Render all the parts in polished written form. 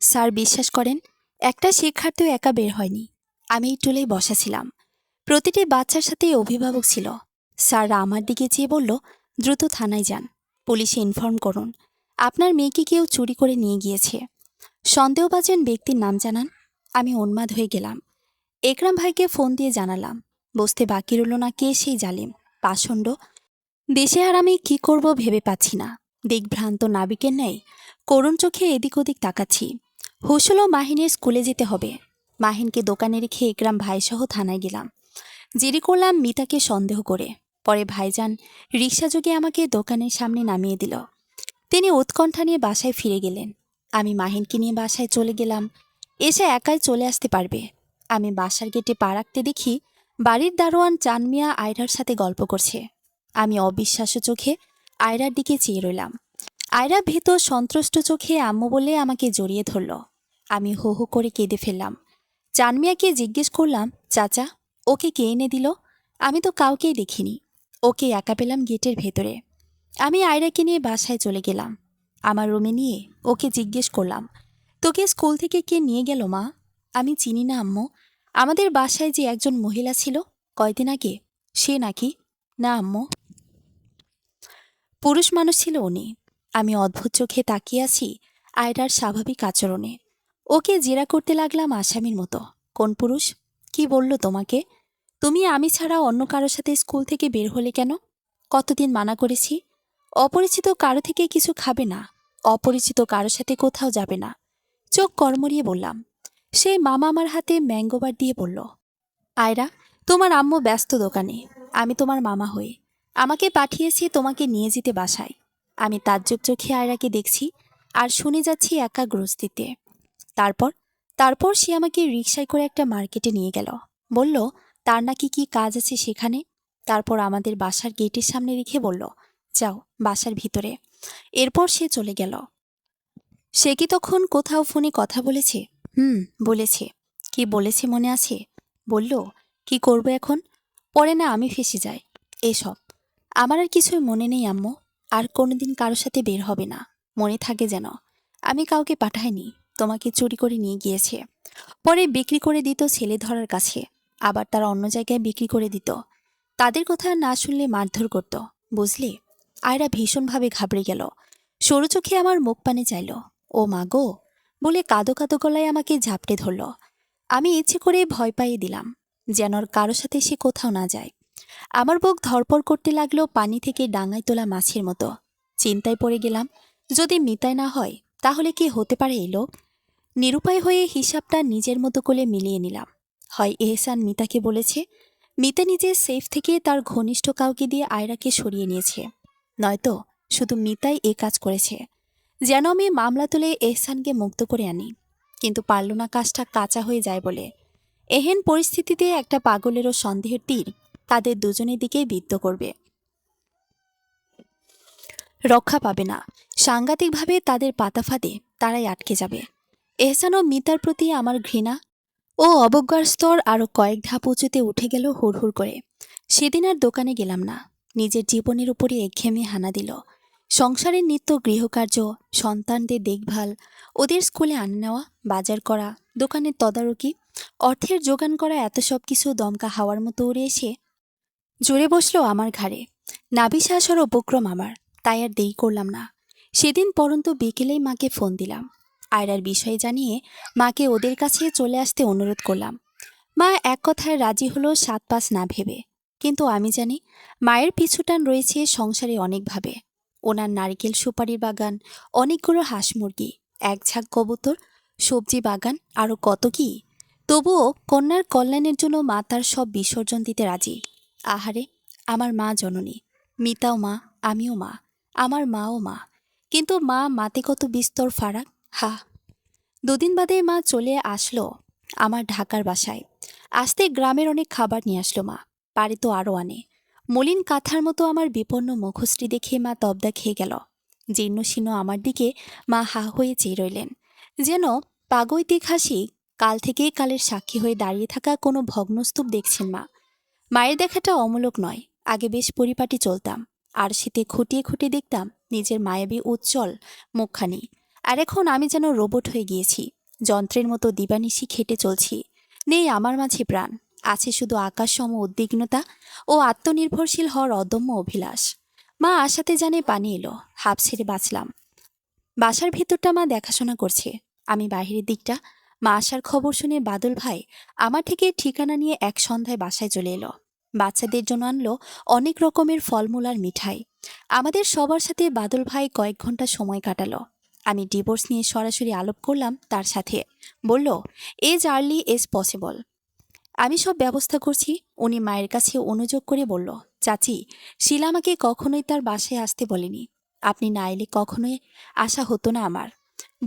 Sir বিশ্বাস করেন, একটা শিক্ষার্থীও একা বের হয়নি। আমি এই টুলেই বসা ছিলাম। প্রতিটি বাচ্চার সাথে অভিভাবক ছিল। স্যাররা আমার দিকে চেয়ে বলল, দ্রুত থানায় যান, পুলিশে ইনফর্ম করুন, আপনার মেয়েকে কেউ চুরি করে নিয়ে গিয়েছে। সন্দেহভাজন ব্যক্তির নাম জানান। আমি উন্মাদ হয়ে গেলাম। একরাম ভাইকে ফোন দিয়ে জানালাম। বুঝতে বাকি রইল না কে সেই জালিম, পাষণ্ড। দেশে আর আমি কি করব ভেবে পাচ্ছি না। দিকভ্রান্ত নাবিকের ন্যায় করুণ চোখে এদিক ওদিক তাকাচ্ছি। হুশ হলো মাহিনের স্কুলে যেতে হবে। মাহিনকে দোকানে রেখে একরাম ভাইসহ থানায় গেলাম। জিডি করলাম মিতাকে সন্দেহ করে। পরে ভাইজান রিকশাযোগে আমাকে দোকানের সামনে নামিয়ে দিল। তিনি উৎকণ্ঠা নিয়ে বাসায় ফিরে গেলেন। আমি মাহিনকে নিয়ে বাসায় চলে গেলাম। এসে একাই চলে আসতে পারবে। আমি বাসার গেটে পা রাখতে দেখি বাড়ির দারোয়ান চান মিয়া আয়রার সাথে গল্প করছে। আমি অবিশ্বাস্য চোখে আয়রার দিকে চেয়ে রইলাম। আয়রা ভীত সন্ত্রস্ত চোখে আম্মু বলে আমাকে জড়িয়ে ধরল। আমি হো হো করে কেঁদে ফেললাম। চান মিয়াকে জিজ্ঞেস করলাম, চাচা, ওকে কে এনে দিল? আমি তো কাউকেই দেখিনি। ওকে একা পেলাম গেটের ভেতরে। আমি আয়রাকে নিয়ে বাসায় চলে গেলাম। আমার রুমে নিয়ে ওকে জিজ্ঞেস করলাম, তোকে স্কুল থেকে কে নিয়ে গেল মা? আমি চিনি না আম্মু। আমাদের বাসায় যে একজন মহিলা ছিল কয়দিন আগে, সে নাকি? না আম্মু, পুরুষ মানুষ ছিল উনি। আমি অদ্ভুত চোখে তাকিয়ে আছি আয়রার স্বাভাবিক আচরণে। ওকে জেরা করতে লাগলাম আসামির মতো। কোন পুরুষ? কি বলল তোমাকে? তুমি আমি ছাড়া অন্য কারোর সাথে স্কুল থেকে বের হলে কেন? কতদিন মানা করেছি? অপরিচিত কারো থেকে কিছু খাবে না, অপরিচিত কারোর সাথে কোথাও যাবে না। চোখ কড়মড়িয়ে বললাম। সেই মামা আমার হাতে ম্যাঙ্গোবার দিয়ে বলল, আয়রা, তোমার আম্মু ব্যস্ত দোকানে, আমি তোমার মামা হয়ে আমাকে পাঠিয়েছি তোমাকে নিয়ে যেতে বাসায়। আমি তাজ্জব চোখে আয়রাকে দেখছি আর শুনে যাচ্ছি একাগ্রস্তিতে। তারপর তারপর সে আমাকে রিকশায় করে একটা মার্কেটে নিয়ে গেল। বলল তার নাকি কি কাজ আছে সেখানে। তারপর আমাদের বাসার গেটের সামনে রেখে বলল, যাও বাসার ভিতরে। এরপর সে চলে গেল। সে কি তখন কোথাও ফোনে কথা বলেছে? বলেছে। কি বলেছে মনে আছে? বলল, কি করব এখন? পরে না আমি ফেঁসে যাই। এসব আমার আর কিছুই মনে নেই আম্মু। আর কোনোদিন কারোর সাথে বের হবে না, মনে থাকে যেন। আমি কাউকে পাঠাইনি, তোমাকে চুরি করে নিয়ে গিয়েছে। পরে বিক্রি করে দিত ছেলে ধরার কাছে। আবার তারা অন্য জায়গায় বিক্রি করে দিত। তাদের কথা না শুনলে মারধর করত, বুঝলি? আয়রা ভীষণভাবে ঘাবড়ে গেল। সরু চোখে আমার মুখ পানে চাইল। ও মা গো বলে কাঁদো কাঁদো গলায় আমাকে ঝাপটে ধরল। আমি ইচ্ছে করে ভয় পাইয়ে দিলাম, যেন আর কারো সাথে সে কোথাও না যায়। আমার বুক ধরপড় করতে লাগলো পানি থেকে ডাঙায় তোলা মাছের মতো। চিন্তায় পড়ে গেলাম, যদি মিতায় না হয় তাহলে কি হতে পারে এই লোক? নিরুপায় হয়ে হিসাবটা নিজের মতো করে মিলিয়ে নিলাম। হয় এহসান মিতাকে বলেছে, মিতা নিজের সেফ থেকে তার ঘনিষ্ঠ কাউকে দিয়ে আয়রাকে সরিয়ে নিয়েছে, নয়তো শুধু মিতাই এ কাজ করেছে। যেন আমি মামলা তুলে এহসানকে মুক্ত করে আনি, কিন্তু পারল না কাজটা কাঁচা হয়ে যায় বলে। এহেন পরিস্থিতিতে একটা পাগলেরও সন্দেহের তীর তাদের দুজনের দিকেই বিদ্ধ করবে, রক্ষা পাবে না। সাংঘাতিকভাবে তাদের পাতা ফাঁদে তারাই আটকে যাবে। এহসান ও মিতার প্রতি আমার ঘৃণা ও অবজ্ঞার স্তর আরও কয়েক ধাপ উঁচুতে উঠে গেল হুড়হুড় করে। সেদিন আর দোকানে গেলাম না। নিজের জীবনের উপরে একঘেয়েমি হানা দিল। সংসারের নিত্য গৃহকার্য, সন্তানদের দেখভাল, ওদের স্কুলে আনা নেওয়া, বাজার করা, দোকানের তদারকি, অর্থের যোগান করা, এত সব কিছু দমকা হাওয়ার মতো উড়ে এসে জুড়ে বসলো আমার ঘাড়ে। নাভিশ্বাস আসার উপক্রম আমার, তাই আর দেরি করলাম না। সেদিন পরন্ত বিকেলেই মাকে ফোন দিলাম। আয়রার বিষয়ে জানিয়ে মাকে ওদের কাছে চলে আসতে অনুরোধ করলাম। মা এক কথায় রাজি হলো, 7-5 না ভেবে। কিন্তু আমি জানি মায়ের পিছুটান রয়েছে সংসারে অনেকভাবে। ওনার নারকেল সুপারির বাগান, অনেকগুলো হাঁস মুরগি, এক ঝাঁক কবুতর, সবজি বাগান, আরও কত কি। তবুও কন্যার কল্যাণের জন্য মা তার সব বিসর্জন দিতে রাজি। আহারে, আমার মা জননী। মিতাও মা, আমিও মা, আমার মাও মা। কিন্তু মা মাতে কত বিস্তর ফারাক। হা। দুদিন বাদে মা চলে আসলো আমার ঢাকার বাসায়। আসতে গ্রামের অনেক খাবার নিয়ে আসলো মা, পারে তো আরও আনে। মলিন কাঁথার মতো আমার বিপন্ন মুখশ্রী দেখে মা তবদা খেয়ে গেল। জীর্ণ শীর্ণ আমার দিকে মা হা হয়ে চেয়ে রইলেন, যেন পাগৈতিক হাসি কাল থেকেই কালের সাক্ষী হয়ে দাঁড়িয়ে থাকা কোনো ভগ্নস্তূপ দেখছেন মা। মায়ের দেখাটা অমূলক নয়। আগে বেশ পরিপাটি চলতাম, আর শীতে খুঁটিয়ে খুঁটিয়ে দেখতাম নিজের মায়াবী উজ্জ্বল মুখখানি। আর এখন আমি যেন রোবট হয়ে গিয়েছি। যন্ত্রের মতো দিবানিশি খেটে চলছি। নেই আমার মাঝে প্রাণ, আছে শুধু আকাশসম উদ্বিগ্নতা ও আত্মনির্ভরশীল হওয়ার অদম্য অভিলাষ। মা আশাতে জানে পানি এলো, হাঁপ ছেড়ে বাঁচলাম। বাসার ভেতরটা মা দেখাশোনা করছে, আমি বাহিরের দিকটা। মা আসার খবর শুনে বাদল ভাই আমার থেকে ঠিকানা নিয়ে এক সন্ধ্যায় বাসায় চলে এলো। বাচ্চাদের জন্য আনলো অনেক রকমের ফলমূল আর মিঠাই। আমাদের সবার সাথে বাদল ভাই কয়েক ঘন্টা সময় কাটালো। আমি ডিভোর্স নিয়ে সরাসরি আলাপ করলাম তার সাথে। বলল, এজ আর্লি এজ পসিবল। আমি সব ব্যবস্থা করছি। উনি মায়ের কাছে অনুযোগ করে বলল, চাচি, শিলা আমাকে কখনোই তার বাসায় আসতে বলেনি। আপনি না এলে কখনোই আসা হতো না আমার।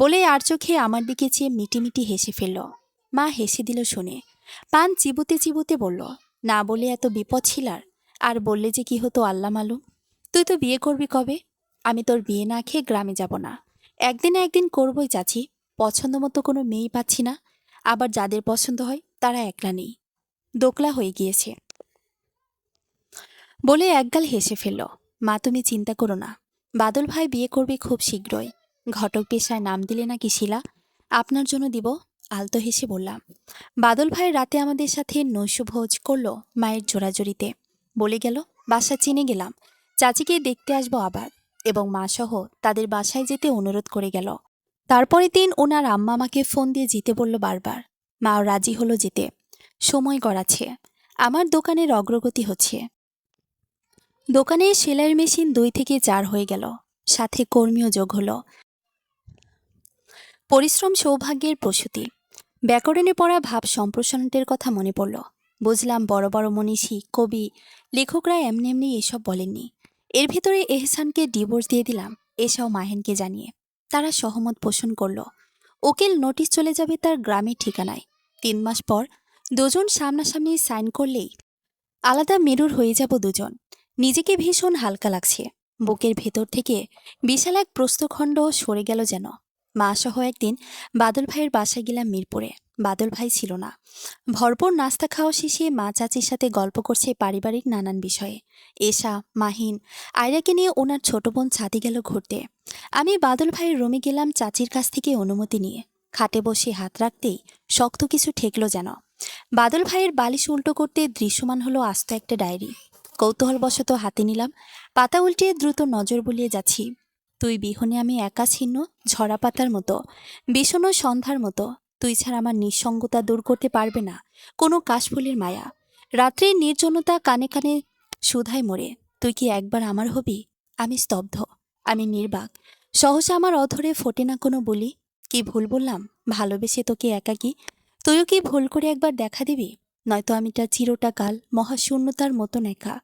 বলে আর চোখে আমার দিকে চেয়ে মিটিমিটি হেসে ফেলল। মা হেসে দিল শুনে। পান চিবুতে চিবুতে বলল, না বলে এত বিপদ ছিলার, আর বললে যে কি হতো আল্লাহ মালুম। তুই তো বিয়ে করবি কবে? আমি তোর বিয়ে না খেয়ে গ্রামে যাব না। একদিন না একদিন করবই চাচি। পছন্দ মতো কোনো মেয়েই পাচ্ছি না। আবার যাদের পছন্দ হয় তারা একলা নেই, দোকলা হয়ে গিয়েছে। বলে একগাল হেসে ফেলল। মা তুমি চিন্তা করো না, বাদল ভাই বিয়ে করবে খুব শীঘ্রই। ঘটক পেশায় নাম দিলে নাকি শিলা? আপনার জন্য দিব। আলতো হেসে বললাম। বাদল ভাই রাতে আমাদের সাথে নৈশভোজ করলো মায়ের জোড়াজড়িতে। বলে গেল, বাসা চিনে গেলাম, চাচিকে দেখতে আসবো আবার। এবং মা সহ তাদের বাসায় যেতে অনুরোধ করে গেল। তারপরে দিন ওনার আম্মা আমাকে ফোন দিয়ে যেতে বলল বারবার। মাও রাজি হলো যেতে। সময় গড়াচ্ছে। আমার দোকানের অগ্রগতি হচ্ছে। দোকানে সেলাইয়ের মেশিন 2 থেকে 4 হয়ে গেল। সাথে কর্মীও যোগ হলো। পরিশ্রম সৌভাগ্যের প্রসূতি। ব্যাকরণে পড়া ভাব সম্প্রসারণের কথা মনে পড়ল। বুঝলাম বড় বড় মনীষী, কবি, লেখকরা এমনি এমনি এসব বলেননি। এর ভেতরে এহসানকে ডিভোর্স দিয়ে দিলাম এসব মাহেনকে জানিয়ে। তারা সহমত পোষণ করল। উকিল নোটিশ চলে যাবে তার গ্রামের ঠিকানায়। 3 মাস পর দুজন সামনাসামনি সাইন করলেই আলাদা মেরুর হয়ে যাব দুজন। নিজেকে ভীষণ হালকা লাগছে। বুকের ভেতর থেকে বিশাল এক প্রস্তখণ্ড সরে গেল যেন। মা সহ একদিন বাদল ভাইয়ের বাসায় গেলাম মিরপুরে। বাদল ভাই ছিল না। ভরপুর নাস্তা খাওয়া শেষে মা চাচির সাথে গল্প করছে পারিবারিক নানান বিষয়ে। এশা, মাহিন, আয়রাকে নিয়ে ওনার ছোট বোন ছাদে গেল ঘুরতে। আমি বাদল ভাইয়ের রুমে গেলাম চাচির কাছ থেকে অনুমতি নিয়ে। খাটে বসে হাত রাখতেই শক্ত কিছু ঠেকল যেন। বাদল ভাইয়ের বালিশ উল্টো করতে দৃশ্যমান হলো আস্ত একটা ডায়েরি। কৌতূহলবশত হাতে নিলাম। পাতা উল্টিয়ে দ্রুত নজর বুলিয়ে যাচ্ছি। তুই বিহনে আমি একা ছিন্ন, ঝরা পাতার মতো, বিষণ্ণ সন্ধ্যার মতো। তুই ছাড়া আমার নিঃসঙ্গতা দূর করতে পারবে না কোনো কাশফুলের মায়া। রাত্রির নির্জনতা কানে কানে সুধায় মরে। তুই কি একবার আমার হবি? আমি স্তব্ধ, আমি নির্বাক। সহসা আমার অধরে ফোটে না কোনো বলি। কি ভুল বললাম ভালোবেসে তোকে একাকী? তুইও কি ভুল করে একবার দেখা দিবি? নয়তো আমিটা চিরটা কাল মহাশূন্যতার মতন একা।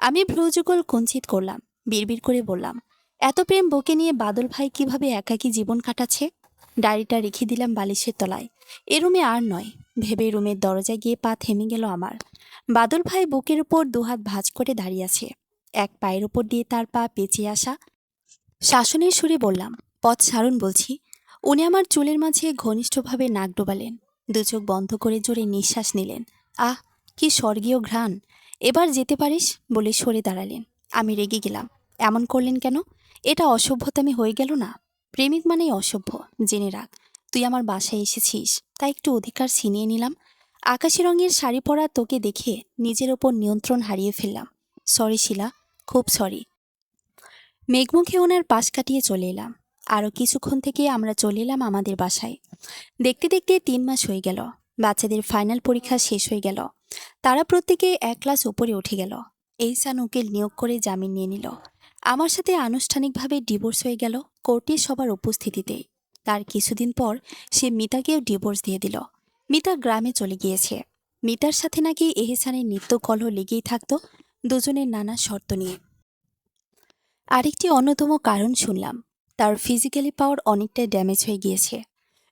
আমি ভ্রুযুগল কুঞ্চিত করলাম। বিড়বিড় করে বললাম, এত প্রেম বকে নিয়ে বাদল ভাই কিভাবে একাকী জীবন কাটাচ্ছে? ডায়েরিটা রেখে দিলাম বালিশের তলায়। এ রুমে আর নয় ভেবে রুমের দরজায় গিয়ে পা থেমে গেল আমার। বাদল ভাই বুকের উপর দুহাত ভাঁজ করে দাঁড়িয়ে আছে। এক পায়ের উপর দিয়ে তার পা পেঁচিয়ে আসা। শাসনের সুরে বললাম, পথ ছাড়ুন বলছি। উনি আমার চুলের মাঝে ঘনিষ্ঠভাবে নাক ডোবালেন। দুচোখ বন্ধ করে জোরে নিঃশ্বাস নিলেন। আহ, কি স্বর্গীয় ঘ্রাণ! এবার যেতে পারিস বলে সরে দাঁড়ালেন। আমি রেগে গেলাম। এমন করলেন কেন? এটা অসভ্যতামি হয়ে গেল না? প্রেমিক মানেই অসভ্য, জেনে রাখ। তুই আমার বাসায় এসেছিস, তাই একটু অধিকার ছিনিয়ে নিলাম। আকাশি রঙের শাড়ি পরা তোকে দেখে নিজের ওপর নিয়ন্ত্রণ হারিয়ে ফেললাম। সরি শিলা, খুব সরি। মেঘমুখে ওনার পাশ কাটিয়ে চলে এলাম। আরও কিছুক্ষণ থেকে আমরা চলে এলাম আমাদের বাসায়। দেখতে দেখতে 3 মাস হয়ে গেল। বাচ্চাদের ফাইনাল পরীক্ষা শেষ হয়ে গেল। তারা প্রত্যেকে 1 ক্লাস উপরে উঠে গেল। এইসান উকিল নিয়োগ করে জামিন নিয়ে নিল। আমার সাথে আনুষ্ঠানিকভাবে ডিভোর্স হয়ে গেল কোর্টে সবার উপস্থিতিতে। তার কিছুদিন পর সে মিতাকেও ডিভোর্স দিয়ে দিল। মিতা গ্রামে চলে গিয়েছে। মিতার সাথে নাকি এহসানের নিত্য কলহ লেগেই থাকতো, দুজনের নানা শর্ত নিয়ে। আরেকটি অন্যতম কারণ শুনলাম, তার ফিজিক্যালি পাওয়ার অনেকটাই ড্যামেজ হয়ে গিয়েছে।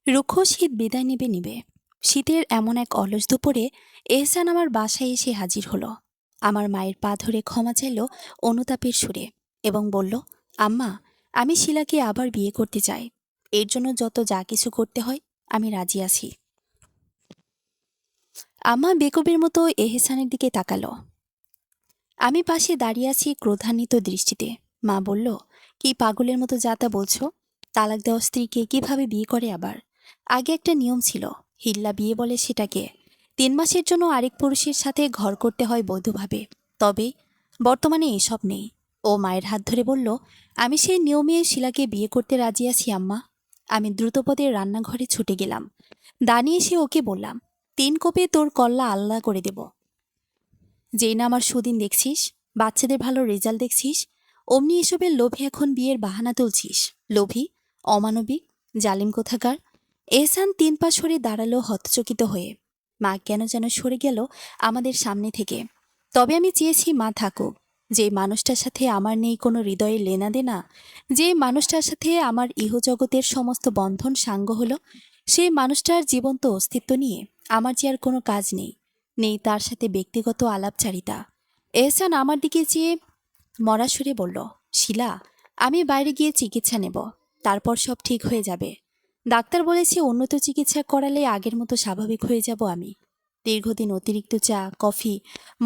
রুক্ষ শীত বিদায় নেবে নিবে। শীতের এমন এক অলস দুপুরে এহসান আমার বাসায় এসে হাজির হলো। আমার মায়ের পা ধরে ক্ষমা চাইল অনুতাপের সুরে এবং বলল, আম্মা, আমি শিলাকে আবার বিয়ে করতে চাই। এর জন্য যত যা কিছু করতে হয় আমি রাজি আছি। আম্মা বেকুবের মতো এহসানের দিকে তাকালো। আমি পাশে দাঁড়িয়ে আছি ক্রোধান্বিত দৃষ্টিতে। মা বলল, কি পাগলের মতো যা তা বলছো? তালাক দেওয়া স্ত্রীকে কিভাবে বিয়ে করে আবার? আগে একটা নিয়ম ছিল, হিল্লা বিয়ে বলে সেটাকে। 3 মাসের জন্য আরেক পুরুষের সাথে ঘর করতে হয় বৈধভাবে। তবে বর্তমানে এসব নেই। ও মায়ের হাত ধরে বলল, আমি সেই নিয়মে শিলাকে বিয়ে করতে রাজি আছি আম্মা। আমি দ্রুতপদে রান্নাঘরে ছুটে গেলাম। দাঁড়িয়ে এসে ওকে বললাম, 3 কোপে তোর কল্লা আল্লাহ করে দেব। যেই না আমার সুদিন দেখছিস, বাচ্চাদের ভালো রেজাল্ট দেখছিস, অমনি এসবের লোভে এখন বিয়ের বাহানা তুলছিস। লোভী, অমানবিক, জালিম কোথাকার। এহসান 3 পা সরে দাঁড়ালো হতচকিত হয়ে। মা কেন যেন সরে গেল আমাদের সামনে থেকে। তবে আমি চেয়েছি মা থাকুক। যে মানুষটার সাথে আমার নেই কোনো হৃদয়ের লেনাদেনা, যে মানুষটার সাথে আমার ইহজগতের সমস্ত বন্ধন সাঙ্গ হলো, সেই মানুষটার জীবন্ত অস্তিত্ব নিয়ে আমার যে আর কোনো কাজ নেই। নেই তার সাথে ব্যক্তিগত আলাপচারিতা। এহসান আমার দিকে চেয়ে মরা সুরে বলল, শিলা, আমি বাইরে গিয়ে চিকিৎসা নেব, তারপর সব ঠিক হয়ে যাবে। ডাক্তার বলেছে উন্নত চিকিৎসা করালে আগের মতো স্বাভাবিক হয়ে যাব আমি। দীর্ঘদিন অতিরিক্ত চা, কফি,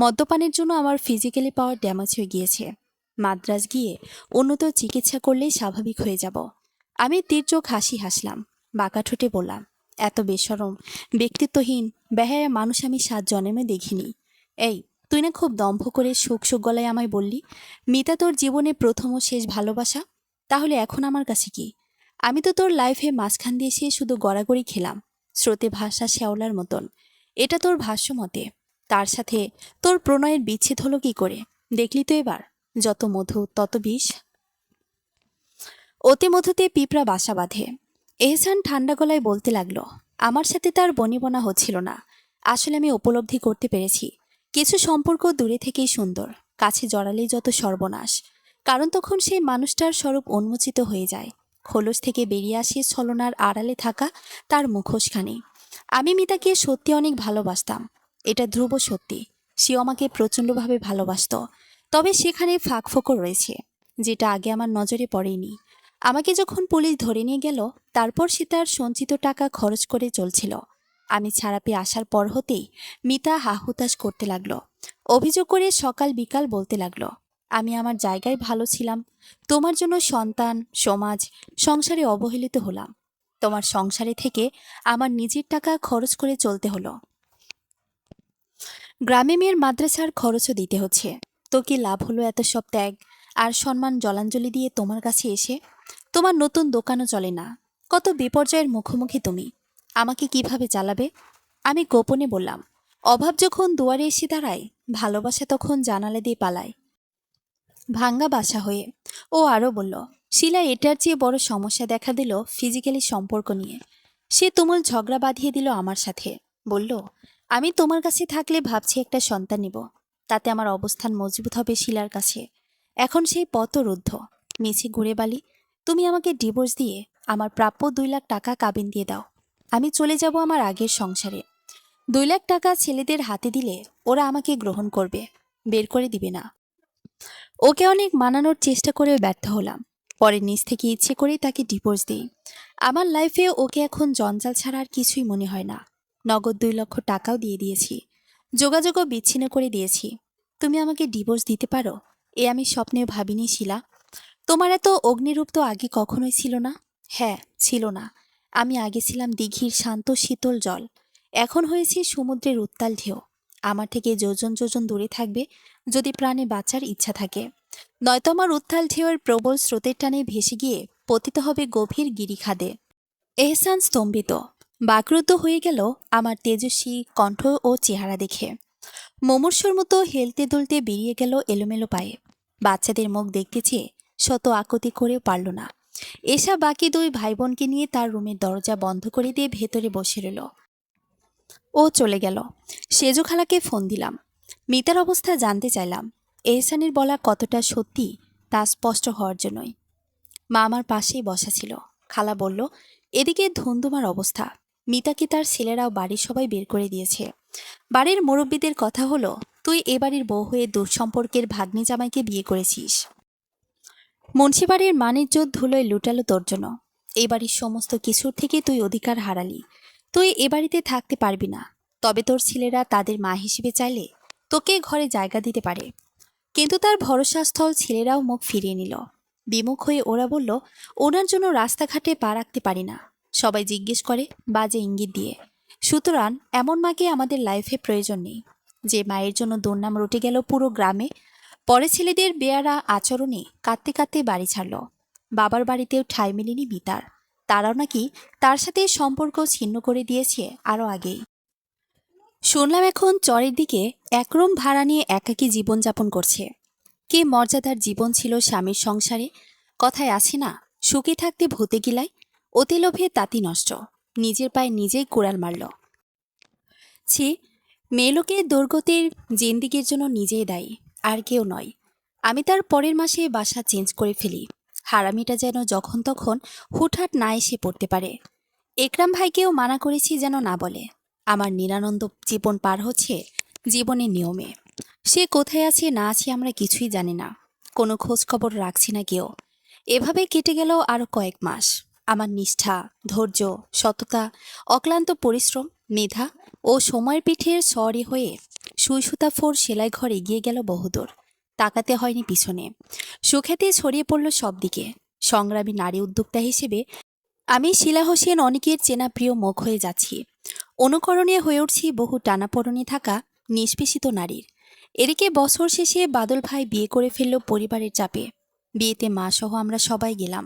মদ্যপানের জন্য আমার ফিজিক্যালি পাওয়ার ড্যামেজ হয়ে গিয়েছে। মাদ্রাজ গিয়ে উন্নত চিকিৎসা করলেই স্বাভাবিক হয়ে যাব। আমি তীর্যক হাসি হাসলাম, বাঁকা ঠোঁটে বললাম, এত বেশরম, ব্যক্তিত্বহীন, বেহায়া মানুষ আমি 7 জন্মে দেখিনি। এই, তুই না খুব দম্ভ করে সুখ সুখ গলায় আমায় বললি, মিতা তোর জীবনে প্রথম ও শেষ ভালোবাসা? তাহলে এখন আমার কাছে কি? আমি তো তোর লাইফে মাঝখান দিয়ে এসে শুধু গড়াগড়ি খেলাম, স্রোতে ভাষা শ্যাওলার মতন। এটা তোর ভাষ্য মতে। তার সাথে তোর প্রণয়ের বিচ্ছেদ হলো কি করে? দেখলি তো এবার, যত মধু তত বিষ। অতি মধুতে পিঁপড়া বাসা বাঁধে। এহসান ঠান্ডা গলায় বলতে লাগলো, আমার সাথে তার বনিবনা হচ্ছিল না। আসলে আমি উপলব্ধি করতে পেরেছি, কিছু সম্পর্ক দূরে থেকেই সুন্দর, কাছে জড়ালেই যত সর্বনাশ। কারণ তখন সেই মানুষটার স্বরূপ উন্মোচিত হয়ে যায়। খোলস থেকে বেরিয়ে আসে ছলনার আড়ালে থাকা তার মুখোশখানি। আমি মিতাকে সত্যি অনেক ভালোবাসতাম, এটা ধ্রুব সত্যি। সেও আমাকে প্রচণ্ডভাবে ভালোবাসতো। তবে সেখানে ফাঁকফোকর রয়েছে, যেটা আগে আমার নজরে পড়েনি। আমাকে যখন পুলিশ ধরে নিয়ে গেল, তারপর সে তার সঞ্চিত টাকা খরচ করে চলছিল। আমি ছাড়া পেয়ে আসার পর হতেই মিতা হাহুতাশ করতে লাগলো। অভিযোগ করে সকাল বিকাল বলতে লাগলো, আমি আমার জায়গায় ভালো ছিলাম, তোমার জন্য সন্তান, সমাজ, সংসারে অবহেলিত হলাম। তোমার সংসারে থেকে আমার নিজের টাকা খরচ করে চলতে হলো। গ্রামে মেয়ের মাদ্রাসার খরচও দিতে হচ্ছে। তো কি লাভ হলো এত সব ত্যাগ আর সম্মান জলাঞ্জলি দিয়ে তোমার কাছে এসে? তোমার নতুন দোকানও চলে না। কত বিপর্যয়ের মুখোমুখি তুমি। আমাকে কিভাবে চালাবে? আমি গোপনে বললাম, অভাব যখন দুয়ারে এসে দাঁড়ায়, ভালোবাসা তখন জানালা দিয়ে পালায়, ভাঙ্গা বাসা হয়ে। ও আরও বলল, শিলা, এটার চেয়ে বড় সমস্যা দেখা দিল ফিজিক্যালি সম্পর্ক নিয়ে। সে তুমুল ঝগড়া বাঁধিয়ে দিল আমার সাথে। বলল, আমি তোমার কাছে থাকলে ভাবছি একটা সন্তান নিব, তাতে আমার অবস্থান মজবুত হবে শিলার কাছে। এখন সেই পথ রুদ্ধ। মিছে ঘুরে বালি, তুমি আমাকে ডিভোর্স দিয়ে আমার প্রাপ্য 2 লাখ টাকা কাবিন দিয়ে দাও। আমি চলে যাব আমার আগের সংসারে। 2 লাখ টাকা ছেলেদের হাতে দিলে ওরা আমাকে গ্রহণ করবে, বের করে দিবে না। ওকে অনেক মানানোর চেষ্টা করেও ব্যর্থ হলাম। পরে নিজ থেকে ইচ্ছে করেই তাকে ডিভোর্স দিই। আমার লাইফে ওকে এখন জঞ্জাল ছাড়া আর কিছুই মনে হয় না। নগদ 2 লক্ষ টাকাও দিয়ে দিয়েছি, যোগাযোগও বিচ্ছিন্ন করে দিয়েছি। তুমি আমাকে ডিভোর্স দিতে পারো, এ আমি স্বপ্নেও ভাবিনি শিলা। তোমার এত অগ্নিরূপ তো আগে কখনোই ছিল না। হ্যাঁ, ছিল না। আমি আগে ছিলাম দিঘির শান্ত শীতল জল, এখন হয়েছি সমুদ্রের উত্তাল ঢেউ। আমার থেকে যোজন যোজন দূরে থাকবে যদি প্রাণে বাঁচার ইচ্ছা থাকে, নয়তো আমার উত্তাল ঢেউয়ের প্রবল স্রোতের টানে ভেসে গিয়ে পতিত হবে গভীর গিরিখাদে। এহসান স্তম্ভিত, বাকরুদ্ধ হয়ে গেল আমার তেজস্বী কণ্ঠ ও চেহারা দেখে। মুমূর্ষুর মতো হেলতে দুলতে বেরিয়ে গেল এলোমেলো পায়ে। বাচ্চাদের মুখ দেখতে চেয়ে শত আকুতি করেও পারল না। এসা বাকি 2 ভাই বোনকে নিয়ে তার রুমের দরজা বন্ধ করে দিয়ে ভেতরে বসে রইল। ও চলে গেল। সেজু খালাকে ফোন দিলাম, মিতার অবস্থা জানতে চাইলাম। এহসানের বলা কতটা সত্যি তা স্পষ্ট হওয়ার জন্যই। মা আমার পাশেই বসা ছিল। খালা বলল, এদিকে ধুন্ধুমার অবস্থা। মিতাকে তার ছেলেরাও বাড়ির সবাই বের করে দিয়েছে। বাড়ির মুরব্বীদের কথা হলো, তুই এ বাড়ির বউ হয়ে দুঃসম্পর্কের ভাগ্নি জামাইকে বিয়ে করেছিস। মুন্সিবাড়ির মানিজ্যত ধুলোয় লুটালো তোর জন্য। এই বাড়ির সমস্ত কিছুর থেকে তুই অধিকার হারালি। তুই এ বাড়িতে থাকতে পারবি না। তবে তোর ছেলেরা তাদের মা হিসেবে চাইলে তোকে ঘরে জায়গা দিতে পারে। কিন্তু তার ভরসাস্থল ছেলেরাও মুখ ফিরিয়ে নিল। বিমুখ হয়ে ওরা বলল, ওনার জন্য রাস্তাঘাটে পা রাখতে পারি না। সবাই জিজ্ঞেস করে বাজে ইঙ্গিত দিয়ে। সুতরাং এমন মাকে আমাদের লাইফে প্রয়োজন নেই, যে মায়ের জন্য দুর্নাম রটে গেল পুরো গ্রামে। পরে ছেলেদের বেয়ারা আচরণে কাঁদতে কাঁদতে বাড়ি ছাড়ল। বাবার বাড়িতেও ঠাঁই মেলেনি মিতার। তারাও নাকি তার সাথে সম্পর্ক ছিন্ন করে দিয়েছে আরও আগেই। শুনলাম এখন চরের দিকে একরুম ভাড়া নিয়ে একাকী জীবনযাপন করছে। কে মর্যাদার জীবন ছিল স্বামীর সংসারে। কথায় আছে না, সুখে থাকতে ভূতে গিলায়। অতি লোভে তাঁতি নষ্ট, নিজের পায়ে নিজেই কুড়াল মারল। ছি, মেয়েলোকে দুর্গতির জিন্দিগির জন্য নিজেই দায়ী, আর কেউ নয়। আমি তার পরের মাসে বাসা চেঞ্জ করে ফেলি। হারামিটা যেন যখন তখন হুটহাট না এসে পড়তে পারে। একরাম ভাইকেও মানা করেছি যেন না বলে। আমার নিরানন্দ জীবন পার হচ্ছে জীবনের নিয়মে। সে কোথায় আছে না আছে আমরা কিছুই জানি না, কোনো খোঁজ খবর রাখছি না কেউ। এভাবে কেটে গেল আরো কয়েক মাস। আমার নিষ্ঠা, ধৈর্য, সততা, অক্লান্ত পরিশ্রম, মেধা ও সময়ের পিঠের সরি হয়ে সুই সুতা ফোর সেলাই ঘর এগিয়ে গেল বহুদূর। তাকাতে হয়নি পিছনে। সুখ্যাতি ছড়িয়ে পড়ল সব দিকে। সংগ্রামী নারী উদ্যোক্তা হিসেবে আমি শিলা হোসেন অনেকের চেনা প্রিয় মুখ হয়ে যাচ্ছি। অনুকরণীয় হয়ে উঠছি বহু টানাপোড়েনে থাকা নিষ্পেষিত নারীর। এদিকে বছর শেষে বাদল ভাই বিয়ে করে ফেলল পরিবারের চাপে। বিয়েতে মা সহ আমরা সবাই গেলাম।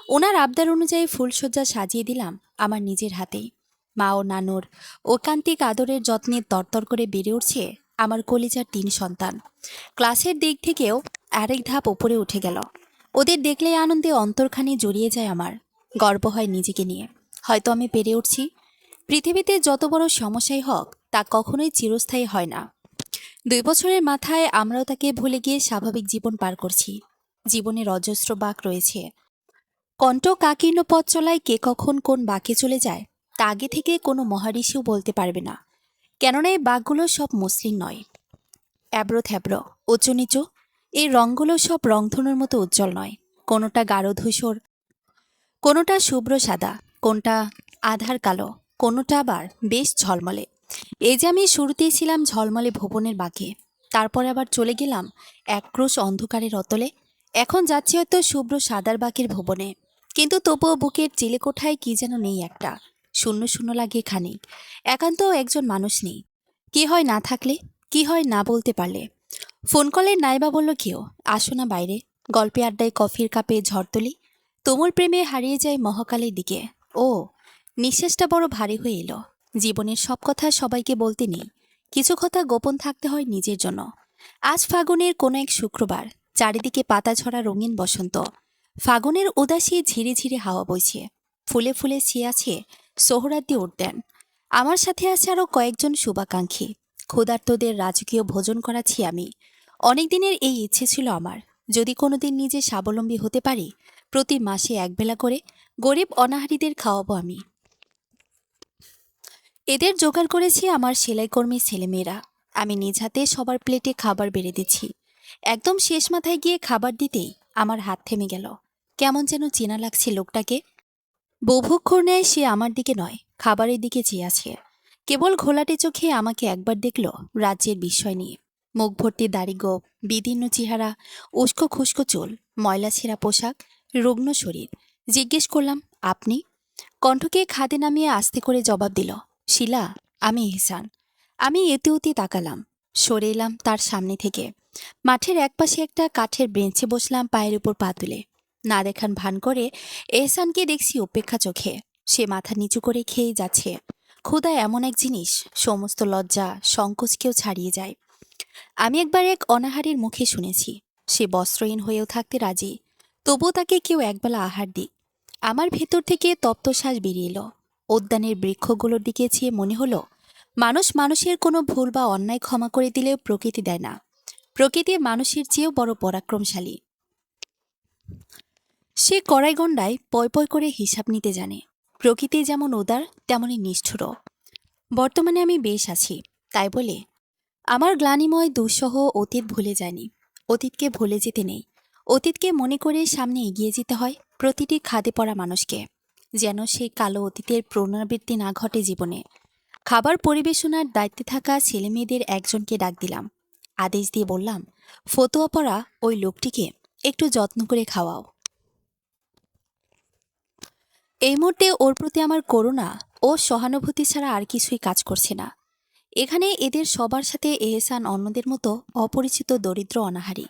ওনার আবদার অনুযায়ী ফুলসজ্জা সাজিয়ে দিলাম আমার নিজের হাতেই। মা ও নানুর ঐকান্তিক আদরের যত্নে তরতর করে বেড়ে উঠছে আমার কলিজার 3 সন্তান। ক্লাসের দিক থেকেও আরেক ধাপ ওপরে উঠে গেল। ওদের দেখলে আনন্দে অন্তরখানি জড়িয়ে যায় আমার। গর্ব হয় নিজেকে নিয়ে। হয়তো আমি পেরে উঠছি। পৃথিবীতে যত বড় সমস্যাই হোক তা কখনোই চিরস্থায়ী হয় না। 2 বছরের মাথায় আমরাও তাকে ভুলে গিয়ে স্বাভাবিক জীবন পার করছি। জীবনের অজস্র বাঁক রয়েছে। কণ্ঠ কাকীর্ণ পথ চলায় কে কখন কোন বাঁকে চলে যায় তা আগে থেকে কোনো মহারিষিও বলতে পারবে না। কেননা এই বাঁকগুলো সব মসৃণ নয়, অ্যাব্রো থ্যাব্রো, উঁচু নিচু। এই রঙগুলো সব রংধনুর মতো উজ্জ্বল নয়। কোনোটা গাঢ় ধূসর, কোনোটা শুভ্র সাদা, কোনটা আধার কালো, কোনোটা আবার বেশ ঝলমলে। এই যে আমি শুরুতেই ছিলাম ঝলমলে ভুবনের বাঁকে, তারপর আবার চলে গেলাম এক ক্রোশ অন্ধকারের অতলে। এখন যাচ্ছি হয়তো শুভ্র সাদার বাঁকের ভুবনে। কিন্তু তবুও বুকের চিলেকোঠায় কি যেন নেই একটা। শূন্য শূন্য লাগে খানিক। একান্ত একজন মানুষ নেই। কি হয় না থাকলে, কি হয় না বলতে পারলে। ফোন কলে নাইবা বলল কেউ, আসো না বাইরে, গল্পে আড্ডায় কফির কাপে ঝড় তুলি। তুমুল প্রেমে হারিয়ে যায় মহাকালের দিকে। ও, নিঃশ্বাসটা বড় ভারী হয়ে এলো। জীবনের সব কথা সবাইকে বলতে নেই, কিছু কথা গোপন থাকতে হয় নিজের জন্য। আজ ফাগুনের কোনো এক শুক্রবার, চারিদিকে পাতা ঝরা রঙিন বসন্ত। ফাগুনের উদাসী ঝিরে ঝিরে হাওয়া বইছে। ফুলে ফুলে ছেয়ে আছে সোহরাদ্দি উদ্যান। আমার সাথে আছে আরও কয়েকজন শুভাকাঙ্ক্ষী। ক্ষুধার্তদের রাজকীয় ভোজন করাচ্ছি আমি। অনেক দিনের এই ইচ্ছে ছিল আমার, যদি কোনোদিন নিজে স্বাবলম্বী হতে পারি, প্রতি মাসে একবেলা করে গরিব অনাহারীদের খাওয়াবো আমি। এদের জোগাড় করেছি আমার সেলাইকর্মী ছেলেমেয়েরা। আমি নিজ হাতে সবার প্লেটে খাবার বেড়ে দিচ্ছি। একদম শেষ মাথায় গিয়ে খাবার দিতেই আমার হাত থেমে গেল। কেমন যেন চেনা লাগছে লোকটাকে। বুভুক্ষুর ন্যায় সে আমার দিকে নয়, খাবারের দিকে চেয়ে আছে। কেবল ঘোলাটে চোখে আমাকে একবার দেখল রাজ্যের বিস্ময় নিয়ে। মুখ ভর্তি দাড়ি গোঁফ, বিদীর্ণ চেহারা, উস্কো খুস্কো চুল, ময়লা ছেঁড়া পোশাক, রুগ্ন শরীর। জিজ্ঞেস করলাম, আপনি? কণ্ঠকে খাদে নামিয়ে আস্তে করে জবাব দিল, শিলা, আমি ইহসান। আমি এতে উতে তাকালাম, সরে এলাম তার সামনে থেকে। মাঠের একপাশে একটা কাঠের বেঞ্চে বসলাম পায়ের উপর পা তুলে। না দেখান ভান করে এহসানকে দেখছি উপেক্ষা চোখে। সে মাথা নিচু করে খেয়ে যাচ্ছে। ক্ষুধা এমন এক জিনিস, সমস্ত লজ্জা সংকোচকেও ছাড়িয়ে যায়। আমি একবার এক অনাহারীর মুখে শুনেছি, সে বস্ত্রহীন হয়েও থাকতে রাজি, তবুও তাকে কেউ একবেলা আহার দিক। আমার ভেতর থেকে তপ্তশ্বাস বেরিয়ে এলো। উদ্যানের বৃক্ষগুলোর দিকে চেয়ে মনে হলো, মানুষ মানুষের কোনো ভুল বা অন্যায় ক্ষমা করে দিলেও প্রকৃতি দেয় না। প্রকৃতি মানুষের চেয়েও বড় পরাক্রমশালী। সে কড়াইগণ্ডায় পয় পয় করে হিসাব নিতে জানে। প্রকৃতি যেমন উদার, তেমনই নিষ্ঠুর। বর্তমানে আমি বেশ আছি, তাই বলে আমার গ্লানিময় দুঃসহ অতীত ভুলে যায়নি। অতীতকে ভুলে যেতে নেই। অতীতকে মনে করে সামনে এগিয়ে যেতে হয় প্রতিটি খাদে পড়া মানুষকে, যেন সেই কালো অতীতের পুনরাবৃত্তি না ঘটে জীবনে। খাবার পরিবেশনার দায়িত্বে থাকা ছেলেমেয়েদের একজনকে ডাক দিলাম। আদেশ দিয়ে বললাম, ফতোয়া পড়া ওই লোকটিকে একটু যত্ন করে খাওয়াও। এই মুহূর্তে ওর প্রতি আমার করুণা ও সহানুভূতি ছাড়া আর কিছুই কাজ করছে না। এখানে এদের সবার সাথে এহসান অন্যদের মতো অপরিচিত দরিদ্র অনাহারী।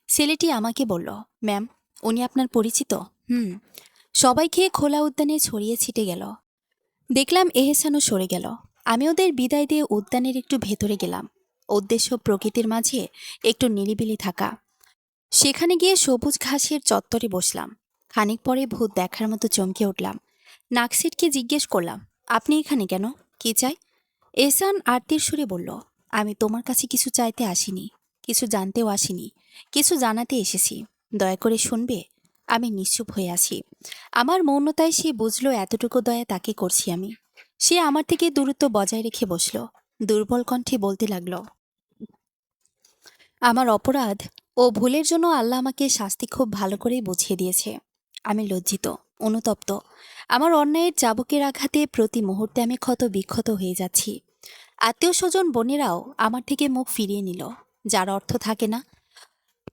ছেলেটি আমাকে বলল, ম্যাম, উনি আপনার পরিচিত? হুম। সবাই খেয়ে খোলা উদ্যানে ছড়িয়ে ছিটে গেল। দেখলাম এহসানও সরে গেল। আমি ওদের বিদায় দিয়ে উদ্যানের একটু ভেতরে গেলাম। উদ্দেশ্য প্রকৃতির মাঝে একটু নিরিবিলি থাকা। সেখানে গিয়ে সবুজ ঘাসের চত্বরে বসলাম। খানিক পরে ভূত দেখার মতো চমকে উঠলাম। নাকসিটকে জিজ্ঞেস করলাম, আপনি এখানে কেন? কি চাই? এহসান আরতির সুরে বলল, আমি তোমার কাছে কিছু চাইতে আসিনি, কিছু জানতেও আসিনি, কিছু জানাতে এসেছি। দয়া করে শুনবে? আমি নিশ্চুপ হয়ে আছি। আমার মৌনতায় সে বুঝল এতটুকু দয়া তাকে করছি আমি। সে আমার থেকে দূরত্ব বজায় রেখে বসল। দুর্বল কণ্ঠে বলতে লাগল, আমার অপরাধ ও ভুলের জন্য আল্লাহ আমাকে শাস্তি খুব ভালো করেই বুঝিয়ে দিয়েছে। আমি লজ্জিত, অনুতপ্ত। আমার অন্যায়ের চাবুকের আঘাতে প্রতি মুহূর্তে আমি ক্ষত বিক্ষত হয়ে যাচ্ছি। আত্মীয় স্বজন বোনেরাও আমার থেকে মুখ ফিরিয়ে নিল। যার অর্থ থাকে না,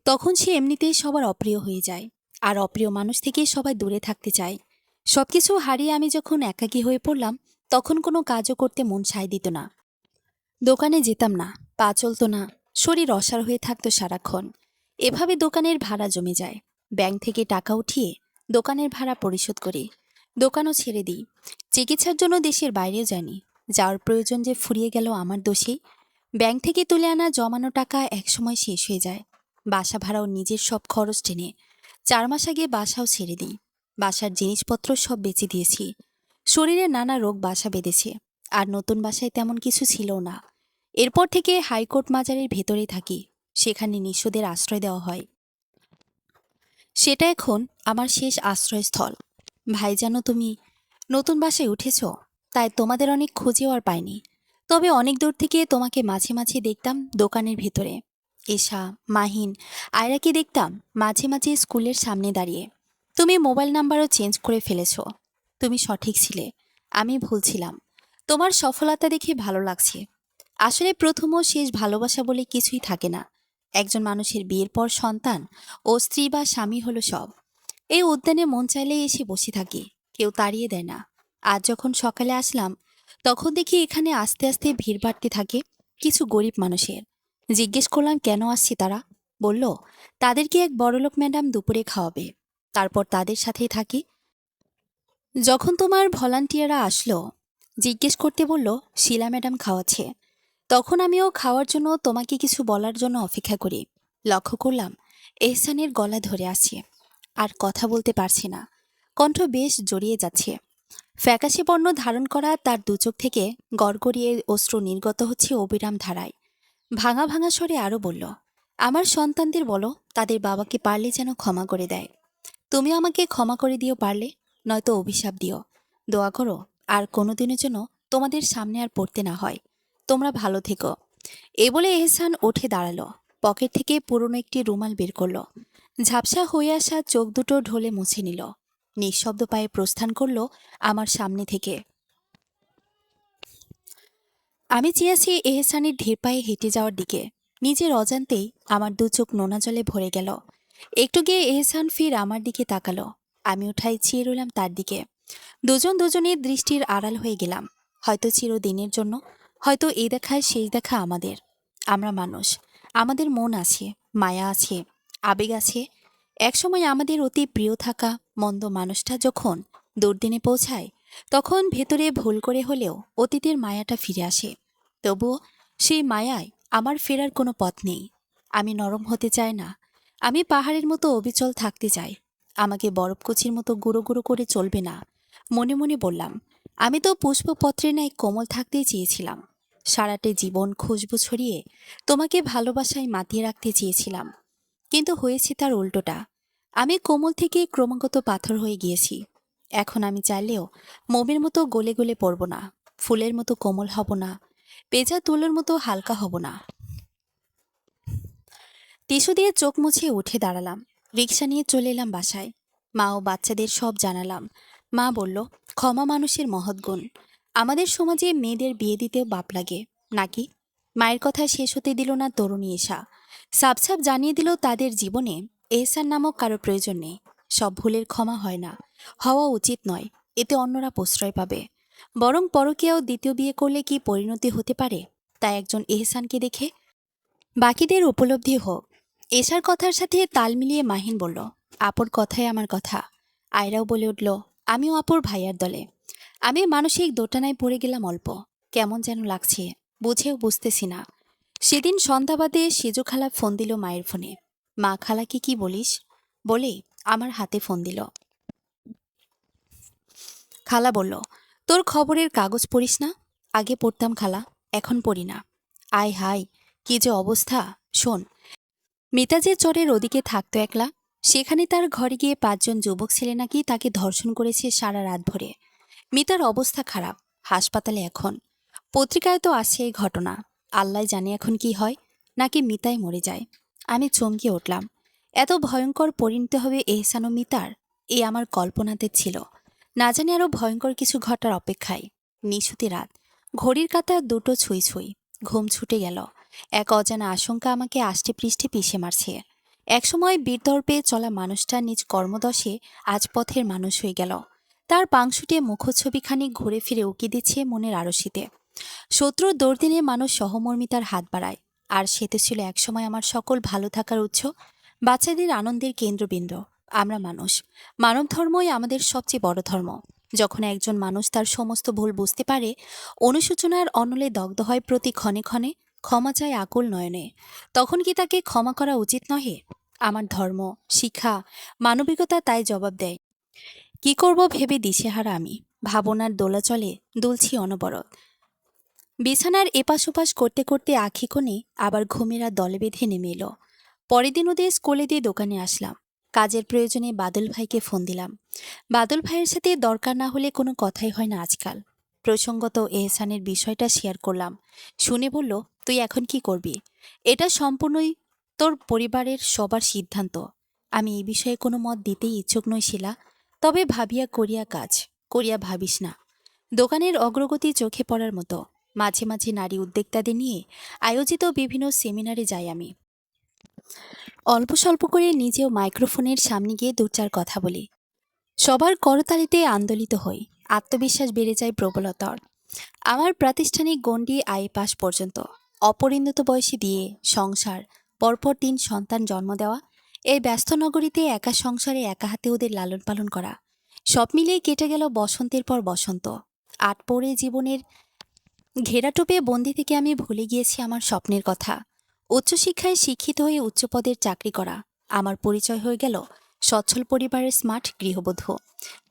তখন সে এমনিতেই সবার অপ্রিয় হয়ে যায়। আর অপ্রিয় মানুষ থেকে সবাই দূরে থাকতে চায়। সবকিছু হারিয়ে আমি যখন একাকী হয়ে পড়লাম, তখন কোনো কাজও করতে মন সায় দিত না। দোকানে যেতাম না, পা চলত না, শরীর অসাড় হয়ে থাকতো সারাক্ষণ। এভাবে দোকানের ভাড়া জমে যায়। ব্যাংক থেকে টাকা উঠিয়ে দোকানের ভাড়া পরিশোধ করি। দোকানও ছেড়ে দিই। চিকিৎসার জন্য দেশের বাইরেও যাইনি। যাওয়ার প্রয়োজন যে ফুরিয়ে গেল আমার দোষেই। ব্যাংক থেকে তুলে আনা জমানো টাকা একসময় শেষ হয়ে যায়। বাসা ভাড়াও নিজের সব খরচ টেনে 4 মাস আগে বাসাও ছেড়ে দিই। বাসার জিনিসপত্র সব বেচে দিয়েছি। শরীরে নানা রোগ বাসা বেঁধেছে। আর নতুন বাসায় তেমন কিছু ছিল না। এরপর থেকে হাইকোর্ট মাজারের ভেতরেই থাকি। সেখানে নিঃস্বদের আশ্রয় দেওয়া হয়। সেটা এখন আমার শেষ আশ্রয়স্থল। ভাই, জানো তুমি নতুন বাসায় উঠেছ, তাই তোমাদের অনেক খুঁজেও আর পাইনি। তবে অনেক দূর থেকে তোমাকে মাঝে মাঝে দেখতাম দোকানের ভেতরে। এশা, মাহিন, আয়রাকে দেখতাম মাঝে মাঝে স্কুলের সামনে দাঁড়িয়ে। তুমি মোবাইল নাম্বারও চেঞ্জ করে ফেলেছ। তুমি সঠিক ছিলে, আমি ভুল ছিলাম। তোমার সফলতা দেখে ভালো লাগছে। আসলে প্রথম ও শেষ ভালোবাসা বলে কিছুই থাকে না। একজন মানুষের বিয়ের পর সন্তান ও স্ত্রী বা স্বামী হলো সব। এই উদ্যানে মন চাইলেই এসে বসে থাকি, কেউ তাড়িয়ে দেয় না। আজ যখন সকালে আসলাম, তখন দেখি এখানে আস্তে আস্তে ভিড় বাড়তে থাকে কিছু গরিব মানুষের। জিজ্ঞেস করলাম কেন আসছে তারা। বলল, তাদেরকে এক বড়লোক ম্যাডাম দুপুরে খাওয়াবে, তারপর তাদের সাথেই থাকি। যখন তোমার ভলান্টিয়াররা আসলো, জিজ্ঞেস করতে বলল শিলা ম্যাডাম খাওয়াচ্ছে, তখন আমিও খাওয়ার জন্য তোমাকে কিছু বলার জন্য অপেক্ষা করি। লক্ষ্য করলাম এহসানের গলা ধরে আছে, আর কথা বলতে পারছে না। কণ্ঠ বেশ জড়িয়ে যাচ্ছে। ফ্যাকাশে বর্ণ ধারণ করা তার দুচোখ থেকে গড়গড়িয়ে অশ্রু নির্গত হচ্ছে অবিরাম ধারায়। ভাঙা ভাঙা স্বরে আরও বলল, আমার সন্তানদের বলো তাদের বাবাকে পারলে যেন ক্ষমা করে দেয়। তুমি আমাকে ক্ষমা করে দিও পারলে, নয়তো অভিশাপ দিও। দোয়া করো আর কোনোদিনের জন্য তোমাদের সামনে আর পড়তে না হয়। তোমরা ভালো থেকো। এ বলে এহসান উঠে দাঁড়ালো। পকেট থেকে পুরনো একটি রুমাল বের করলো। ঝাপসা হয়ে আসা চোখ দুটো ঢোলে মুছে নিল। নিঃশব্দ পায়ে প্রস্থান করলো আমার সামনে থেকে। আমি চেয়েছি এহসানের ধীর পায়ে হেঁটে যাওয়ার দিকে। নিজের অজান্তেই আমার দু চোখ নোনা জলে ভরে গেল। একটু গিয়ে এহসান ফির আমার দিকে তাকালো। আমি উঠাই চেয়ে রইলাম তার দিকে। দুজন দুজনের দৃষ্টির আড়াল হয়ে গেলাম। হয়তো চিরদিনের জন্য, হয়তো এই দেখায় শেষ দেখা আমাদের। আমরা মানুষ, আমাদের মন আছে, মায়া আছে, আবেগ আছে। একসময় আমাদের অতি প্রিয় থাকা মন্দ মানুষটা যখন দুর্দিনে পৌঁছায়, তখন ভেতরে ভুল করে হলেও অতীতের মায়াটা ফিরে আসে। তবুও সেই মায়ায় আমার ফেরার কোনো পথ নেই। আমি নরম হতে চাই না। আমি পাহাড়ের মতো অবিচল থাকতে চাই। আমাকে বরফকুচির মতো গুঁড়ো গুঁড়ো করে চলবে না। মনে মনে বললাম, আমি তো পুষ্পপত্রের ন্যায় কোমল থাকতেই চেয়েছিলাম। সারাটে জীবন খুশবু ছড়িয়ে তোমাকে ভালোবাসায় মাতিয়ে রাখতে চেয়েছিলাম। কিন্তু হয়েছে তার উল্টোটা। আমি কোমল থেকে ক্রমাগত পাথর হয়ে গিয়েছি। এখন আমি চাইলেও মোমের মতো গলে গলে পড়ব না, ফুলের মতো কোমল হব না, পেঁচা তুলোর মতো হালকা হব না। টিস্যু দিয়ে চোখ মুছে উঠে দাঁড়ালাম। রিক্সা নিয়ে চলে এলাম বাসায়। মা ও বাচ্চাদের সব জানালাম। মা বলল, ক্ষমা মানুষের মহৎ গুণ। আমাদের সমাজে মেয়েদের বিয়ে দিতেও বাপ লাগে নাকি? মায়ের কথা শেষ হতে দিল না তরুণী এশা। সাপ সাপ জানিয়ে দিল তাদের জীবনে এহসান নামক কারো প্রয়োজন নেই। সব ভুলের ক্ষমা হয় না, হওয়া উচিত নয়। এতে অন্যরা প্রশ্রয় পাবে। বরং পরকীয়াও দ্বিতীয় বিয়ে করলে কি পরিণতি হতে পারে, তাই একজন এহসানকে দেখে বাকিদের উপলব্ধি হোক। এশার কথার সাথে তাল মিলিয়ে মাহিন বলল, আপুর কথাই আমার কথা। আয়রাও বলে উঠল, আমিও আপুর ভাইয়ার দলে। আমি মানসিক দোটানায় পড়ে গেলাম অল্প। কেমন যেন লাগছে, বুঝেও বুঝতেছি না। সেদিন সন্ধ্যা বাদে সেজু খালা ফোন দিল মায়ের ফোনে। মা, খালাকে কি বলিস বলে আমার হাতে ফোন দিল। খালা বলল, তোর খবরের কাগজ পড়িস না? আগে পড়তাম খালা, এখন পড়ি না। আয় হায়, কি যে অবস্থা! শোন, মিতা যে চরের ওদিকে থাকতো একলা, সেখানে তার ঘরে গিয়ে 5 জন যুবক ছেলে নাকি তাকে ধর্ষণ করেছে সারা রাত ভরে। মিতার অবস্থা খারাপ, হাসপাতালে এখন। পত্রিকায় তো আছে এই ঘটনা। আল্লাহ জানে এখন কি হয়, নাকি মিতাই মরে যায়। আমি চমকে উঠলাম। এত ভয়ঙ্কর পরিণতি হবে এহসান ও মিতার, এ আমার কল্পনাতে ছিল না। জানি আরো ভয়ঙ্কর কিছু ঘটার অপেক্ষায়। নিশুতি রাত, ঘড়ির কাঁটা দুটো ছুঁই ছুঁই। ঘুম ছুটে গেল। এক অজানা আশঙ্কা আমাকে আষ্টে পৃষ্ঠে পিষে মারছে। একসময় বীরদর্পে চলা মানুষটা নিজ কর্মদশে আজ পথের মানুষ হয়ে গেল। তার পাংশুটে মুখচ্ছবিখানি ঘুরে ফিরে উকি দিচ্ছে মনের আরশিতে। শত্রুর দৌড় দিলে মানুষ সহমর্মিতার হাত বাড়ায়। আর সে তো ছিল একসময় আমার সকল ভালো থাকার উৎস, বাচ্চাদের আনন্দের কেন্দ্রবিন্দু। আমরা মানুষ, মানব ধর্মই আমাদের সবচেয়ে বড় ধর্ম। যখন একজন মানুষ তার সমস্ত ভুল বুঝতে পারে, অনুশোচনার অনলে দগ্ধ হয় প্রতি ক্ষণে ক্ষণে, ক্ষমা চায় আকুল নয়নে, তখন কি তাকে ক্ষমা করা উচিত নহে? আমার ধর্ম, শিক্ষা, মানবিকতা তাই জবাব দেয়। কি করব ভেবে দিশেহারা আমি। ভাবনার দোলাচলে দুলছি অনবরত। বিছানার এপাশ ওপাশ করতে করতে আখি কোণে আবার ঘুমেরা দলে বেঁধে নেমে এলো। পরের দিন ওদের স্কুলে দিয়ে দোকানে আসলাম। কাজের প্রয়োজনে বাদল ভাইকে ফোন দিলাম। বাদল ভাইয়ের সাথে দরকার না হলে কোনো কথাই হয় না আজকাল। প্রসঙ্গত এহসানের বিষয়টা শেয়ার করলাম। শুনে বলল, তুই এখন কি করবি? এটা সম্পূর্ণই তোর পরিবারের সবার সিদ্ধান্ত। আমি এই বিষয়ে কোনো মত দিতেই ইচ্ছুক নই শিলা। তবে ভাবিয়া করিয়া কাজ, করিয়া ভাবিস না। দোকানের অগ্রগতি চোখে পড়ার মতো। মাঝে মাঝে নারী উদ্যোক্তাদের নিয়ে আয়োজিত বিভিন্ন সেমিনারে যাই আমি। অল্প স্বল্প করে নিজেও মাইক্রোফোনের সামনে গিয়ে 2-4 কথা বলি। সবার করতালিতে আন্দোলিত হই। আত্মবিশ্বাস বেড়ে যায় প্রবলতর। আমার প্রাতিষ্ঠানিক গণ্ডি আয় পাশ পর্যন্ত। অপরিণত বয়সে বিয়ে, সংসার, পরপর 3 সন্তান জন্ম দেওয়া, এই ব্যস্ত নগরীতে একা সংসারে একা হাতে ওদের লালন পালন করা, সব মিলিয়ে কেটে গেল বসন্তের পর বসন্ত। আটপৌরে জীবনের ঘেরাটোপে বন্দি থেকে আমি ভুলে গিয়েছি আমার স্বপ্নের কথা। উচ্চশিক্ষায় শিক্ষিত হয়ে উচ্চপদের চাকরি করা আমার পরিচয় হয়ে গেল সচ্ছল পরিবারের স্মার্ট গৃহবধূ।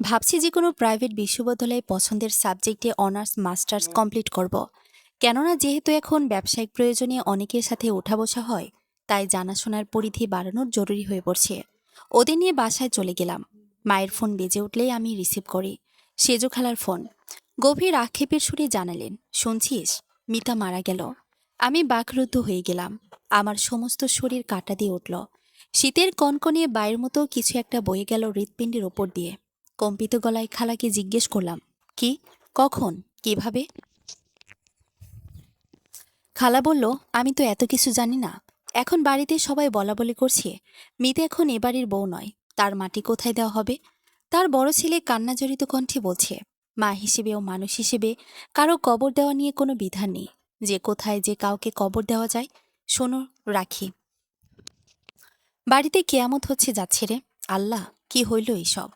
ভাবছি যে কোনো প্রাইভেট বিশ্ববিদ্যালয়ে পছন্দের সাবজেক্টে অনার্স মাস্টার্স কমপ্লিট করব। কেননা যেহেতু এখন ব্যবসায়িক প্রয়োজনে অনেকের সাথে ওঠা বসা হয়, তাই জানাশোনার পরিধি বাড়ানোর জরুরি হয়ে পড়ছে। ওদের নিয়ে বাসায় চলে গেলাম। মায়ের ফোন বেজে উঠলেই আমি রিসিভ করি। সেজো খালার ফোন। গভীর আক্ষেপের সুরে জানালেন, শুনছিস, মিতা মারা গেল। আমি বাকরুদ্ধ হয়ে গেলাম। আমার সমস্ত শরীর কাঁটা দিয়ে উঠল। শীতের কনকনে বায়ের মতো কিছু একটা বয়ে গেল হৃৎপিণ্ডের ওপর দিয়ে। কম্পিত গলায় খালাকে জিজ্ঞেস করলাম, কি, কখন, কিভাবে? খালা বলল, আমি তো এত কিছু জানি না। এখন বাড়িতে সবাই বলা বলি করছে মিতা এখন এ বাড়ির বউ নয়, তার মাটি কোথায় দেওয়া হবে। তার বড় ছেলে কান্নাজড়িত কণ্ঠে বলছে, মা হিসেবে ও মানুষ হিসেবে কারো কবর দেওয়া নিয়ে কোনো বিধান নেই। যে কোথায় যে কাউকে কবর দেওয়া যায়। শোনো, রাখি। বাড়িতে কেয়ামত হচ্ছে যাচ্ছে রে। আল্লাহ, কি হইল এইসব?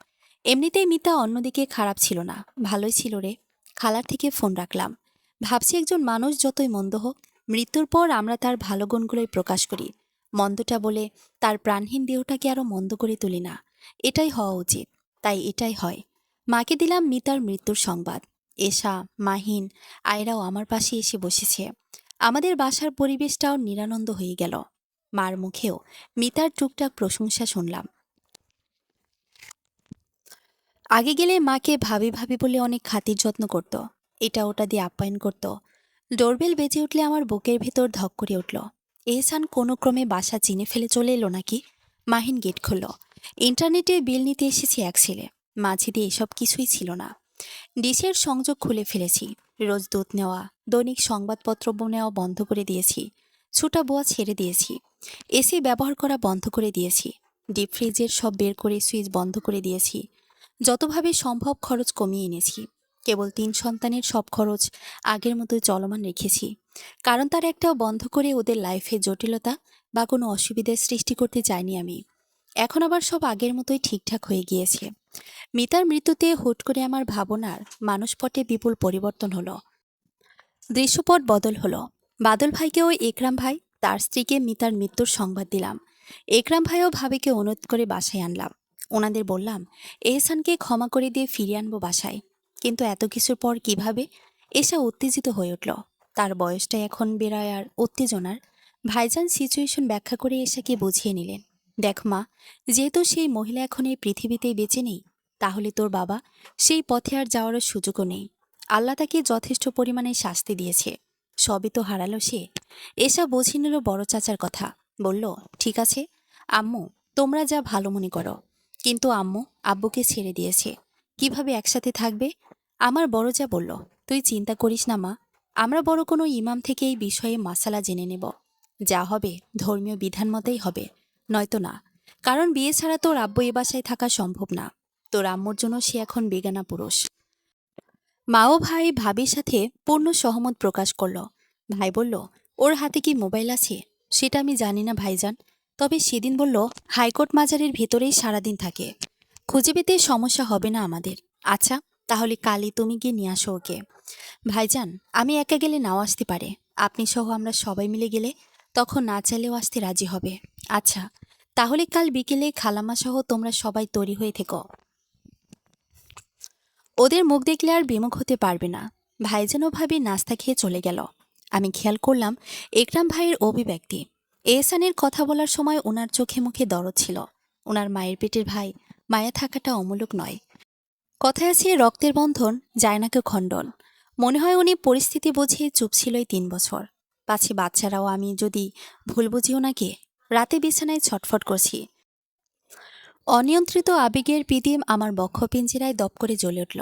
এমনিতেই মিতা অন্যদিকে খারাপ ছিল না, ভালোই ছিল রে। খালার থেকে ফোন রাখলাম। ভাবছি একজন মানুষ যতই মন্দ হোক, মৃত্যুর পর আমরা তার ভালো গুণগুলোই প্রকাশ করি। মন্দটা বলে তার প্রাণহীন দেহটাকে আরো মন্দ করে তুলি না। এটাই হওয়া উচিত। তাই এটাই হয়। মাকে দিলাম মিতার মৃত্যুর সংবাদ। এশা, মাহিন, আয়রাও আমার পাশে এসে বসেছে। আমাদের বাসার পরিবেশটাও নিরানন্দ হয়ে গেল। মার মুখেও মিতার টুকটাক প্রশংসা শুনলাম। আগে গেলে মাকে ভাবি ভাবি বলে অনেক খাতির যত্ন করত। এটা ওটা দিয়ে আপ্যায়ন করত। ডোরবেল বেজে উঠলে আমার বুকের ভেতর ধক করে উঠল। এহসান কোনো ক্রমে বাসা চিনে ফেলে চলে এলো নাকি? মাহিন গেট খুলল। ইন্টারনেটে বিল নিতে এসেছে এক ছেলে। মাঝে দিয়ে এসব কিছুই ছিল না। ডিশের সংযোগ খুলে ফেলেছি। রোজ দুধ নেওয়া, দৈনিক সংবাদপত্র নেওয়া বন্ধ করে দিয়েছি। ছুটা বোয়া ছেড়ে দিয়েছি। এসি ব্যবহার করা বন্ধ করে দিয়েছি। ডিপ ফ্রিজের সব বের করে সুইচ বন্ধ করে দিয়েছি। যতভাবে সম্ভব খরচ কমিয়ে এনেছি। কেবল ৩ সন্তানের সব খরচ আগের মতোই চলমান রেখেছি, কারণ তার একটাও বন্ধ করে ওদের লাইফে জটিলতা বা কোনো অসুবিধার সৃষ্টি করতে চাইনি আমি। এখন আবার সব আগের মতোই ঠিকঠাক হয়ে গিয়েছে। মিতার মৃত্যুতে হুট করে আমার ভাবনার মানুষপটে বিপুল পরিবর্তন হলো, দৃশ্যপট বদল হলো। বাদল ভাইকে ও একরাম ভাই তার স্ত্রীকে মিতার মৃত্যুর সংবাদ দিলাম। একরাম ভাই ও ভাবিকে অনুরোধ করে বাসায় আনলাম। ওনাদের বললাম এহসানকে ক্ষমা করে দিয়ে ফিরিয়ে আনবো বাসায়। কিন্তু এত কিছুর পর কিভাবে? এসা উত্তেজিত হয়ে উঠল। তার বয়সটা এখন বেড়ায় আর উত্তেজনার। ভাইজান সিচুয়েশন ব্যাখ্যা করে এসাকে বুঝিয়ে নিলেন। দেখ মা, যেহেতু সেই মহিলা এখন এই পৃথিবীতেই বেঁচে নেই, তাহলে তোর বাবা সেই পথে আর যাওয়ার সুযোগও নেই। আল্লাহ তাকে যথেষ্ট পরিমাণে শাস্তি দিয়েছে। সবই তো হারালো সে। এসা বুঝে নিল বড় চাচার কথা। বলল, ঠিক আছে আম্মু, তোমরা যা ভালো মনে করো। কিন্তু আম্মু আব্বুকে ছেড়ে দিয়েছে, কিভাবে একসাথে থাকবে? আমার বড় যা বলল, তুই চিন্তা করিস না মা, আমরা বড় কোনো ইমাম থেকে এই বিষয়ে মাসালা জেনে নেব। যা হবে ধর্মীয় বিধান মতেই হবে, নয়তো না। কারণ বিয়ে ছাড়া তোর আব্বু এ বাসায় থাকা সম্ভব না। তোর আম্মুর জন্য সে এখন বেগানা পুরুষ। মা ও ভাই ভাবির সাথে পূর্ণ সহমত প্রকাশ করল। ভাই বলল, ওর হাতে কি মোবাইল আছে? সেটা আমি জানি না ভাইজান, তবে সেদিন বলল হাইকোর্ট মাজারের ভেতরেই সারাদিন থাকে, খুঁজে পেতে সমস্যা হবে না আমাদের। আচ্ছা, তাহলে কালই তুমি গিয়ে নিয়ে আসো ওকে। ভাইজান, আমি একা গেলে নাও আসতে পারে, আপনি সহ আমরা সবাই মিলে গেলে তখন না চাইলেও আসতে রাজি হবে। আচ্ছা, তাহলে কাল বিকেলে খালাম্মা সহ তোমরা সবাই তৈরি হয়ে থেকো। ওদের মুখ দেখলে আর বিমুখ হতে পারবে না। ভাইজান ও ভাবি নাস্তা খেয়ে চলে গেল। আমি খেয়াল করলাম একরাম ভাইয়ের অভিব্যক্তি। এহসানের কথা বলার সময় ওনার চোখে মুখে দরদ ছিল। ওনার মায়ের পেটের ভাই মায়া থাকাটা অমূলক নয়। কথায় আছে রক্তের বন্ধন যায় না কেউ খণ্ডন। মনে হয় উনি পরিস্থিতি বুঝে চুপ ছিল এই ৩ বছর। পাছে বাচ্চারাও আমি যদি ভুল বুঝিও নাকি, রাতে বিছানায় ছটফট করছি। অনিয়ন্ত্রিত আবেগের পিদিম আমার বক্ষপিঞ্জরায় দপ করে জ্বলে উঠল।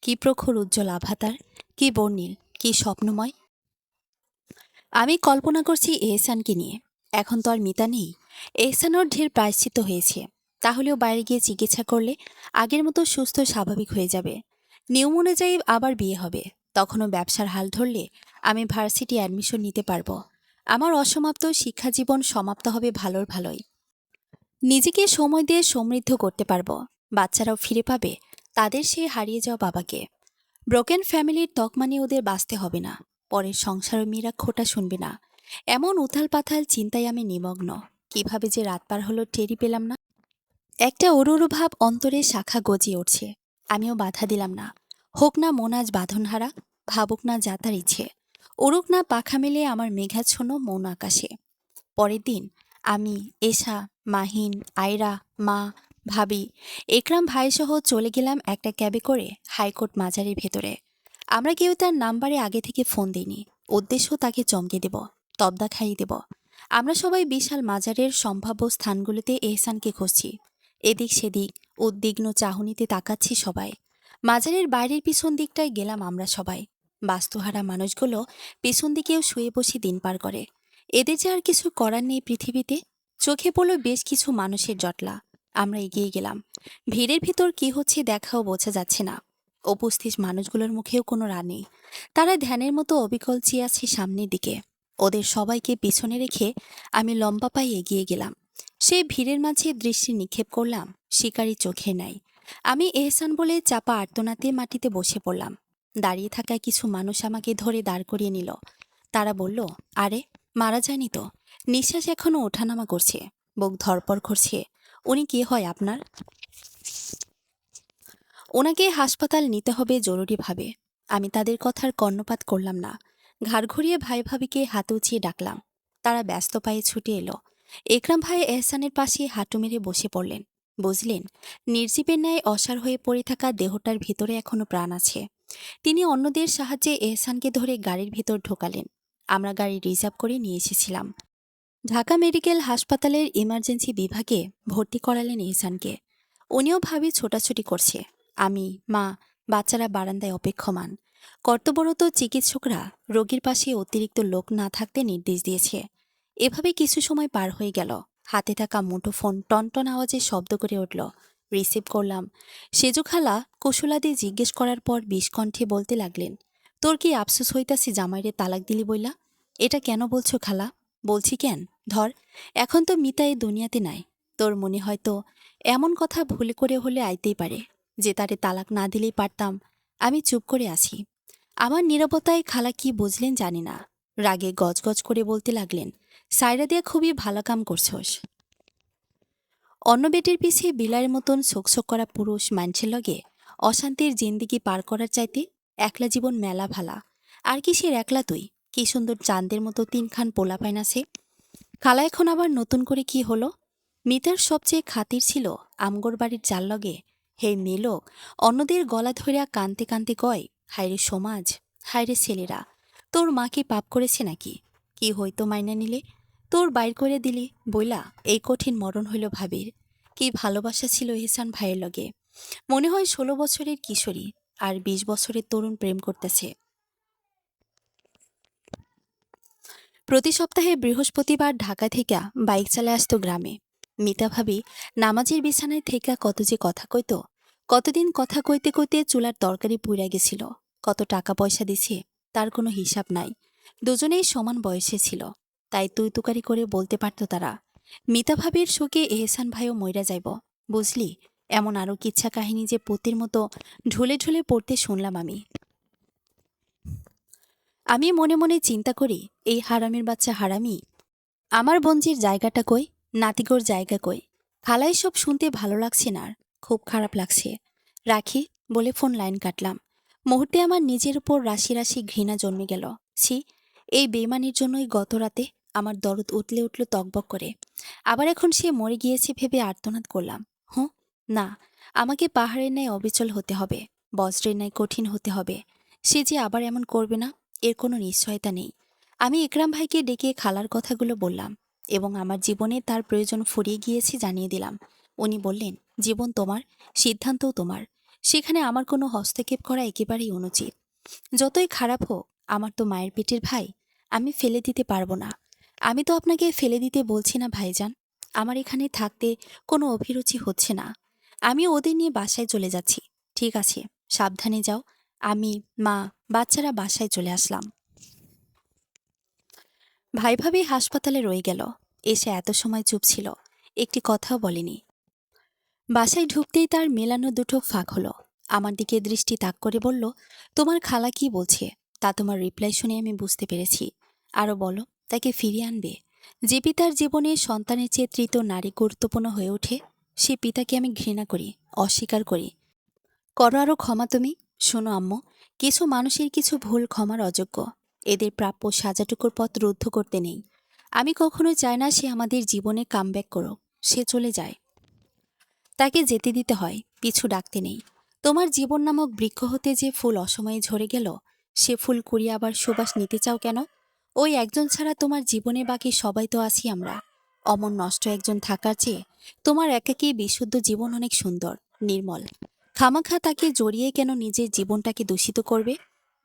কি প্রখর উজ্জ্বল আভাতার, কি বর্ণিল, কি স্বপ্নময়। আমি কল্পনা করছি এহসানকে নিয়ে। এখন তো আর মিতা নেই। এহসানোর ঢের প্রায়শ্চিত্ত হয়েছে। তাহলেও বাইরে গিয়ে চিকিৎসা করলে আগের মতো সুস্থ স্বাভাবিক হয়ে যাবে। নিয়ম অনুযায়ী আবার বিয়ে হবে। তখনও ব্যবসার হাল ধরলে আমি ভার্সিটি অ্যাডমিশন নিতে পারবো। আমার অসমাপ্ত শিক্ষা জীবন সমাপ্ত হবে ভালোর ভালোই। নিজেকে সময় দিয়ে সমৃদ্ধ করতে পারবো। বাচ্চারাও ফিরে পাবে তাদের সেই হারিয়ে যাওয়া বাবাকে। ব্রোকেন ফ্যামিলির তকমা নিয়ে ওদের বাঁচতে হবে না। পরের সংসারের মেয়েরা খোটা শুনবে না। এমন উথাল পাথাল চিন্তায় আমি নিমগ্ন। কিভাবে যে রাত পার হলো টেরই পেলাম না। একটা অরুর ভাব অন্তরে শাখা গজিয়ে উঠছে। আমিও বাধা দিলাম না। হোক না মন আজ বাঁধনহারা, ভাবুক না যাতার ইচ্ছে, উড়ুক না পাখা মেলে আমার মেঘাচ্ছন্ন মন আকাশে। পরের দিন আমি, এশা, মাহিন, আয়রা, মা, ভাবি, একরাম ভাইসহ চলে গেলাম একটা ক্যাবে করে হাইকোর্ট মাজারের ভেতরে। আমরা কেউ তার নাম্বারে আগে থেকে ফোন দিইনি। উদ্দেশ্য তাকে চমকে দেব, তবদা খাইয়ে দেব। আমরা সবাই বিশাল মাজারের সম্ভাব্য স্থানগুলোতে এহসানকে খুঁজছি। এদিক সেদিক উদ্বিগ্ন চাহনিতে তাকাচ্ছি সবাই। মাজারের বাইরের পিছন দিকটায় গেলাম আমরা সবাই। বাস্তুহারা মানুষগুলো পিছন দিকেও শুয়ে বসে দিন পার করে। এদের যে আর কিছু করার নেই পৃথিবীতে। চোখে পড়ল বেশ কিছু মানুষের জটলা। আমরা এগিয়ে গেলাম। ভিড়ের ভিতর কি হচ্ছে দেখাও বোঝা যাচ্ছে না। উপস্থিত মানুষগুলোর মুখেও কোনো রাগ নেই। তারা ধ্যানের মতো অবিকল চেয়ে আছে সামনের দিকে। ওদের সবাইকে পিছনে রেখে আমি লম্বা পায়ে এগিয়ে গেলাম। সেই ভিড়ের মাঝে দৃষ্টি নিক্ষেপ করলাম শিকারী চোখে নাই। আমি এহসান বলে চাপা আর্তনাতে মাটিতে বসে পড়লাম। দাঁড়িয়ে থাকা কিছু মানুষ আমাকে ধরে দাঁড় করিয়ে নিল। তারা বলল, আরে মারা যায়নি তো, নিঃশ্বাস এখনো ওঠানামা করছে, বুক ধরপড় করছে। উনি কে হয় আপনার? ওনাকে হাসপাতাল নিতে হবে জরুরিভাবে। আমি তাদের কথার কর্ণপাত করলাম না। ঘাড় ঘুরিয়ে ভাই ভাবিকে হাতে উঁচিয়ে ডাকলাম। তারা ব্যস্ত পায়ে ছুটে এলো। একরাম ভাই এহসানের পাশে হাঁটু মেরে বসে পড়লেন। বুঝলেন, নির্জীবের ন্যায় অসাড় হয়ে পড়ে থাকা দেহটার ভিতরে এখনো প্রাণ আছে। তিনি অন্যদের সাহায্যে এহসানকে ধরে গাড়ির ভিতর ঢোকালেন। আমরা গাড়ি রিজার্ভ করে নিয়ে এসেছিলাম। ঢাকা মেডিকেল হাসপাতালের ইমার্জেন্সি বিভাগে ভর্তি করালেন এহসানকে। উনিও ভাবি ছোটাছুটি করছে। আমি, মা, বাচ্চারা বারান্দায় অপেক্ষমান। কর্তব্যরত চিকিৎসকরা রোগীর পাশে অতিরিক্ত লোক না থাকতে নির্দেশ দিয়েছে। এভাবে কিছু সময় পার হয়ে গেল। হাতে থাকা মুঠোফোন টনটন আওয়াজে শব্দ করে উঠল। রিসিভ করলাম। সেজু খালা কুশলাদি জিজ্ঞেস করার পর বিষকণ্ঠে বলতে লাগলেন, তোর কি আফসোস হইতাছি জামাইরে তালাক দিলি বইলা? এটা কেন বলছো খালা? বলছি কেন, ধর, এখন তো মিতা এই দুনিয়াতে নাই। তোর মনে হয়তো এমন কথা ভুল করে হলে আইতেই পারে যে তারে তালাক না দিলেই পারতাম। আমি চুপ করে আছি। আমার নীরবতায় খালা কি বুঝলেন জানি না, রাগে গজগজ করে বলতে লাগলেন, সাইরা দিয়া খুবই ভালো কাম করছস। অন্য বেটির পিছিয়ে বিলাইয়ের মতন শোকশোক করা পুরুষ মানুষের লগে অশান্তির জিন্দিগি পার করার চাইতে একলা জীবন মেলা ভালা। আর কিসের একলা তুই? কি সুন্দর চাঁদের মতো তিনখান পোলা পাইন আছে। খালা এখন আবার নতুন করে কি হলো? মিতার সবচেয়ে খাতির ছিল আমগর বাড়ির জাল লগে। হে মেলোক অন্যদের গলা ধরিয়া কানতে কানতে কয়, হায়রে সমাজ, হায়রে ছেলেরা, তোর মা কি পাপ করেছে নাকি? কি হইতো মাইনা নিলে? তোর বাইর করে দিলি বইলা এই কঠিন মরণ হইল ভাবির। কি ভালোবাসা ছিল এহসান ভাইয়ের লগে। মনে হয় ১৬ বছরের কিশোরী আর ২০ বছরের তরুণ প্রেম করতেছে। প্রতি সপ্তাহে বৃহস্পতিবার ঢাকা থেকে বাইক চালায় আসতো গ্রামে। মিতা ভাবি নামাজের বিছানায় থেকে কত যে কথা কইতো। কতদিন কথা কইতে কইতে চুলার তরকারি পুইরা গেছিল। কত টাকা পয়সা দিছে তার কোনো হিসাব নাই। দুজনেই সমান বয়সে ছিল, তাই তুই তুকারি করে বলতে পারত তারা। মিতা ভাবির শোকে এহসান ভাইও মইরা যাইব, বুঝলি? এমন আরও কিচ্ছা কাহিনী যে পতির মতো ঢুলে ঢুলে পড়তে শুনলাম আমি। আমি মনে মনে চিন্তা করি, এই হারামির বাচ্চা হারামি। আমার বঞ্জির জায়গাটা কই, নাতিগোর জায়গা কই? খালাই সব শুনতে ভালো লাগছে না, আর খুব খারাপ লাগছে। রাখি বলে ফোন লাইন কাটলাম। মুহূর্তে আমার নিজের উপর রাশি রাশি ঘৃণা জন্মে গেল। ছি, এই বেইমানির জন্যই গত রাতে আমার দরদ উতলে উঠল তকবক করে। আবার এখন সে মরে গিয়েছে ভেবে আর্তনাদ করলাম। হুঁ, না, আমাকে পাহাড়ের ন্যায় অবিচল হতে হবে, বজ্রের ন্যায় কঠিন হতে হবে। সে যে আবার এমন করবে না, এর কোনো নিশ্চয়তা নেই। আমি ইকরাম ভাইকে ডেকে খালার কথাগুলো বললাম এবং আমার জীবনে তার প্রয়োজন ফুরিয়ে গিয়েছে জানিয়ে দিলাম। উনি বললেন, জীবন তোমার, সিদ্ধান্তও তোমার, সেখানে আমার কোনো হস্তক্ষেপ করা একেবারেই অনুচিত। যতই খারাপ হোক, আমার তো মায়ের পেটের ভাই, আমি ফেলে দিতে পারবো না। আমি তো আপনাকে ফেলে দিতে বলছি না ভাইজান, আমার এখানে থাকতে কোনো অভিরুচি হচ্ছে না। আমি ওদের নিয়ে বাসায় চলে যাচ্ছি। ঠিক আছে, সাবধানে যাও। আমি, মা, বাচ্চারা বাসায় চলে আসলাম। ভাই ভাবি হাসপাতালে রয়ে গেল। এসে এত সময় চুপ ছিল, একটি কথাও বলেনি। বাসায় ঢুকতেই তার মেলানো দুটো ফাঁক হলো। আমার দিকে দৃষ্টি তাক করে বলল, তোমার খালা কি বলছে? তা তোমার রিপ্লাই শুনে আমি বুঝতে পেরেছি। আরও বলো, তাকে ফিরিয়ে আনবে? যে পিতার জীবনে সন্তানের চেয়ে তৃতীয় নারী গুরুত্বপূর্ণ হয়ে ওঠে, সে পিতাকে আমি ঘৃণা করি, অস্বীকার করি। করো আরও ক্ষমা তুমি। শোনো আম্মু, কিছু মানুষের কিছু ভুল ক্ষমার অযোগ্য। এদের প্রাপ্য সাজাটুকুর পথ রুদ্ধ করতে নেই। আমি কখনো চাই না সে আমাদের জীবনে কামব্যাক করুক। সে চলে যায়, তাকে যেতে দিতে হয়, পিছু ডাকতে নেই। তোমার জীবন নামক বৃক্ষ হতে যে ফুল অসময়ে ঝরে গেল, সে ফুল কুড়িয়ে আবার সুবাস নিতে চাও কেন? ওই একজন ছাড়া তোমার জীবনে বাকি সবাই তো আছি আমরা। অমন নষ্ট একজন থাকার চেয়ে তোমার একাকী বিশুদ্ধ জীবন অনেক সুন্দর, নির্মল। খামাখা তাকে জড়িয়ে কেন নিজের জীবনটাকে দূষিত করবে?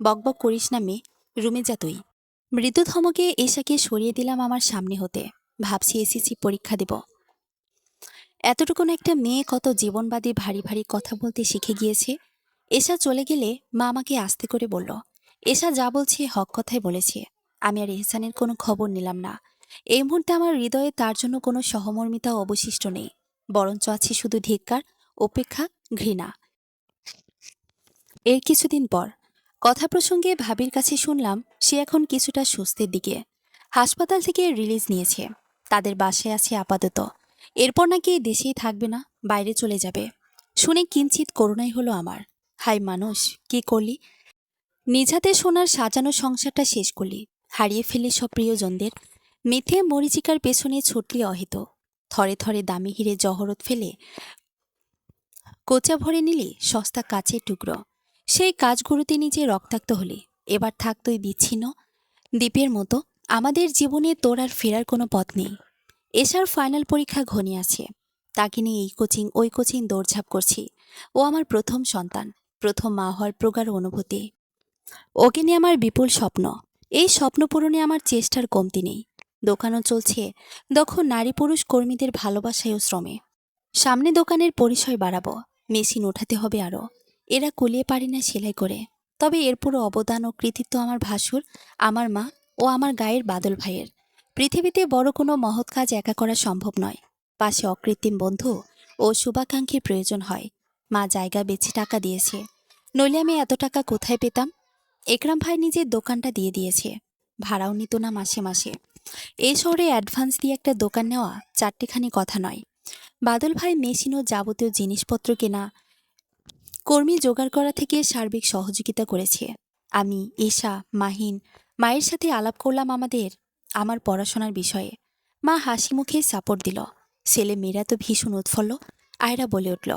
বকবক করিস না মেয়ে, রুমে যা তুই। মৃদু ধমকে এশাকে সরিয়ে দিলাম আমার সামনে হতে। ভাবছি এসএসসি পরীক্ষা দেব। এতটুকুন একটা মেয়ে কত জীবনবাদী ভারী ভারী কথা বলতে শিখে গিয়েছে। এশা চলে গেলে মা আমাকে আস্তে করে বলল, এশা যা বলছে হক কথাই বলেছে। আমি আর এহসানের কোনো খবর নিলাম না। এই মুহূর্তে আমার হৃদয়ে তার জন্য কোনো সহমর্মিতা অবশিষ্ট নেই, বরঞ্চ আছে শুধু ধিক্কার, উপেক্ষা, ঘৃণা। এর কিছুদিন পর কথা প্রসঙ্গে ভাবির কাছে শুনলাম সে এখন কিছুটা সুস্থের দিকে। হাসপাতাল থেকে রিলিজ নিয়েছে, তাদের বাসায় আছে আপাতত। এরপর নাকি দেশেই থাকবে না, বাইরে চলে যাবে। শুনে কিঞ্চিত করুণাই হলো আমার। হাই মানুষ, কি করলি? নিজ হাতে সোনার সাজানো সংসারটা শেষ করলি, হারিয়ে ফেললি সব প্রিয়জনদের। মিথ্যে মরিচিকার পেছনে ছুটলি অহিত। থরে থরে দামি হিরে জহরত ফেলে কোচা ভরে নিলি সস্তা কাচের টুকরো। সেই কাজগুলোতে নিজে রক্তাক্ত হলি। এবার থাক তুই বিচ্ছিন্ন দ্বীপের মতো। আমাদের জীবনে তোর আর ফেরার কোনো পথ নেই। এশার ফাইনাল পরীক্ষা ঘনিয়ে আছে, তাকে নিয়ে এই কোচিং ওই কোচিং দৌড়ঝাঁপ করছি। ও আমার প্রথম সন্তান, প্রথম মা হওয়ার প্রগাঢ় অনুভূতি। ওকে নিয়ে আমার বিপুল স্বপ্ন। এই স্বপ্ন পূরণে আমার চেষ্টার কমতি নেই। দোকানও চলছে দক্ষ নারী পুরুষ কর্মীদের ভালোবাসায় ও শ্রমে। সামনে দোকানের পরিসর বাড়াবো, মেশিন ওঠাতে হবে আরও। এরা কুলিয়ে পারি না সেলাই করে। তবে এর পুরো অবদান ও কৃতিত্ব আমার ভাসুর, আমার মা ও আমার গায়ের বাদল ভাইয়ের। পৃথিবীতে বড় কোনো মহৎ কাজ একা করা সম্ভব নয়। পাশে অকৃত্রিম বন্ধু ও শুভাকাঙ্ক্ষীর প্রয়োজন হয়। মা জায়গা বেচে টাকা দিয়েছে, নইলে আমি এত টাকা কোথায় পেতাম? একরাম ভাই নিজের দোকানটা দিয়ে দিয়েছে, ভাড়াও নিত না মাসে মাসে। এই শহরে অ্যাডভান্স দিয়ে একটা দোকান নেওয়া চারটিখানি কথা নয়। বাদল ভাই মেশিন ও যাবতীয় জিনিসপত্র কেনা, কর্মী জোগাড় করা থেকে সার্বিক সহযোগিতা করেছে। আমি, ঈশা, মাহিন মায়ের সাথে আলাপ করলাম আমার পড়াশোনার বিষয়ে। মা হাসি মুখে সাপোর্ট দিল। ছেলে মেয়েরা তো ভীষণ উৎফুল্ল। আয়রা বলে উঠল,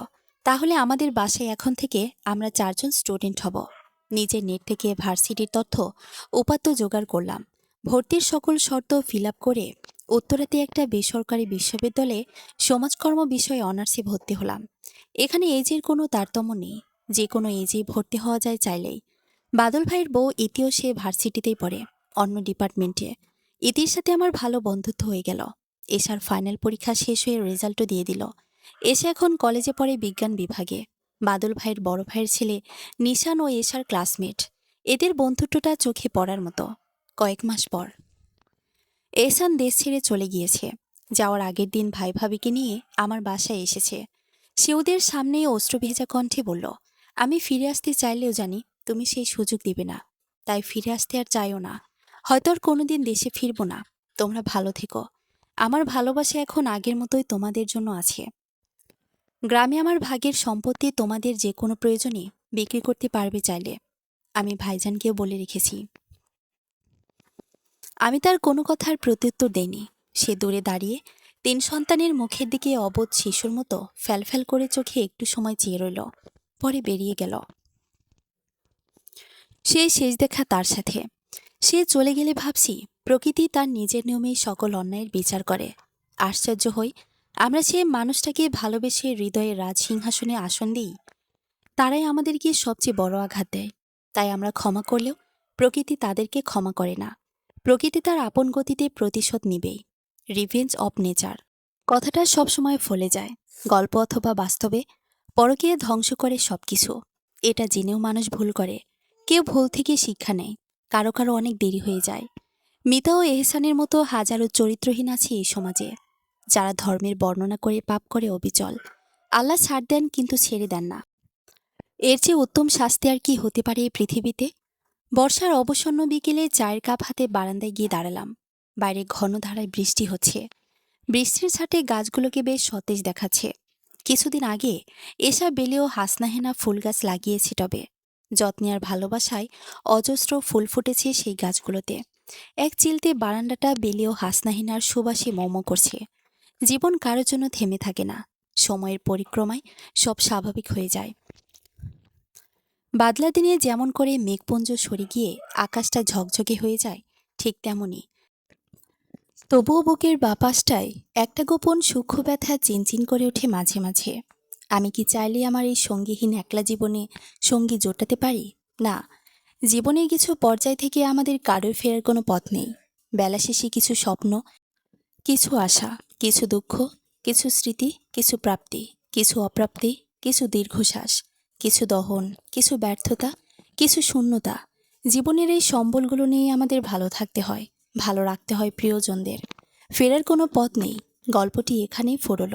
তাহলে আমাদের বাসায় এখন থেকে আমরা 4জন স্টুডেন্ট হব। নিজের নেট থেকে ভার্সিটির তথ্য উপাত্ত জোগাড় করলাম। ভর্তির সকল শর্ত ফিল আপ করে উত্তরাতে একটা বেসরকারি বিশ্ববিদ্যালয়ে সমাজকর্ম বিষয়ে অনার্সে ভর্তি হলাম। এখানে এজের কোনো তারতম্য নেই, যে কোনো এজেই ভর্তি হওয়া যায় চাইলেই। বাদল ভাইয়ের বউ ইতিও সে ভার্সিটিতেই পড়ে, অন্য ডিপার্টমেন্টে। ইতির সাথে আমার ভালো বন্ধুত্ব হয়ে গেল। এশার ফাইনাল পরীক্ষা শেষ হয়ে রেজাল্টও দিয়ে দিল। এসে এখন কলেজে পড়ে বিজ্ঞান বিভাগে। বাদল ভাইয়ের বড় ভাইয়ের ছেলে নিশান ও এশার ক্লাসমেট। এদের বন্ধুত্বটা চোখে পড়ার মতো। কয়েক মাস পর এহসান দেশ ছেড়ে চলে গিয়েছে। যাওয়ার আগের দিন ভাই ভাবিকে নিয়ে আমার বাসায় এসেছে। সে ওদের সামনেই অশ্রুভেজা কণ্ঠে বলল, আমি ফিরে আসতে চাইলেও জানি তুমি সেই সুযোগ দিবে না, তাই ফিরে আসতে আর চাইও না। হয়তো আর কোনোদিন দেশে ফিরবো না। তোমরা ভালো থেকো। আমার ভালোবাসা এখন আগের মতোই তোমাদের জন্য আছে। গ্রামে আমার ভাগের সম্পত্তি তোমাদের যে কোনো প্রয়োজনে বিক্রি করতে পারবে চাইলে। আমি ভাইজানকেও বলে রেখেছি। আমি তার কোনো কথার প্রত্যুত্তর দেইনি। সে দূরে দাঁড়িয়ে 3 সন্তানের মুখের দিকে অবোধ শিশুর মতো ফ্যালফ্যাল করে চোখে একটু সময় চেয়ে রইল, পরে বেরিয়ে গেল। সে শেষ দেখা তার সাথে। সে চলে গেলে ভাবছি, প্রকৃতি তার নিজের নিয়মেই সকল অন্যায়ের বিচার করে। আশ্চর্য হই, আমরা সে মানুষটাকে ভালোবেসে হৃদয়ের রাজসিংহাসনে আসন দিই, তারাই আমাদেরকে সবচেয়ে বড় আঘাত দেয়। তাই আমরা ক্ষমা করলেও প্রকৃতি তাদেরকে ক্ষমা করে না। প্রকৃতি তার আপন গতিতে প্রতিশোধ নিবেই। রিভেঞ্জ অব নেচার কথাটা সবসময় ফলে যায়, গল্প অথবা বাস্তবে। পরকীয়া ধ্বংস করে সবকিছু। এটা জেনেও মানুষ ভুল করে। কেউ ভুল থেকে শিক্ষা নেয়, কারো কারো অনেক দেরি হয়ে যায়। মিতা ও এহসানের মতো হাজারো চরিত্রহীন আছে এই সমাজে, যারা ধর্মের বর্ণনা করে পাপ করে অবিচল। আল্লাহ ছাড় দেন কিন্তু ছেড়ে দেন না। এর চেয়ে উত্তম শাস্তি আর কি হতে পারে এই পৃথিবীতে? বর্ষার অবসন্ন বিকেলে চায়ের কাপ হাতে বারান্দায় গিয়ে দাঁড়ালাম। বাইরে ঘন ধারায় বৃষ্টি হচ্ছে। বৃষ্টির ছাটে গাছগুলোকে বেশ সতেজ দেখাচ্ছে। কিছুদিন আগে এসা বেলি ও হাসনাহেনা ফুল গাছ লাগিয়েছে টবে। যত্নে আর ভালোবাসায় অজস্র ফুল ফুটেছে সেই গাছগুলোতে। এক চিলতে বারান্দাটা বেলি ও হাসনাহেনার সুবাসে মম করছে। জীবন কারোর জন্য থেমে থাকে না। সময়ের পরিক্রমায় সব স্বাভাবিক হয়ে যায়। বাদলা দিনে যেমন করে মেঘপুঞ্জ সরে গিয়ে আকাশটা ঝকঝকে হয়ে যায়, ঠিক তেমনই তবুও বুকের বাপাসটায় একটা গোপন সূক্ষ্ম ব্যথা চিনচিন করে ওঠে মাঝে মাঝে। আমি কি চাইলে আমার এই সঙ্গীহীন একলা জীবনে সঙ্গী জোটাতে পারি? না। জীবনের কিছু পর্যায় থেকে আমাদের কারোর ফেরার কোনো পথ নেই। বেলা শেষে কিছু স্বপ্ন, কিছু আশা, কিছু দুঃখ, কিছু স্মৃতি, কিছু প্রাপ্তি, কিছু অপ্রাপ্তি, কিছু দীর্ঘশ্বাস, কিছু দহন, কিছু ব্যর্থতা, কিছু শূন্যতা। জীবনের এই সম্বলগুলো নিয়ে আমাদের ভালো থাকতে হয়, ভালো রাখতে হয় প্রিয়জনদের। ফেরার কোনো পথ নেই। গল্পটি এখানেই ফুরল।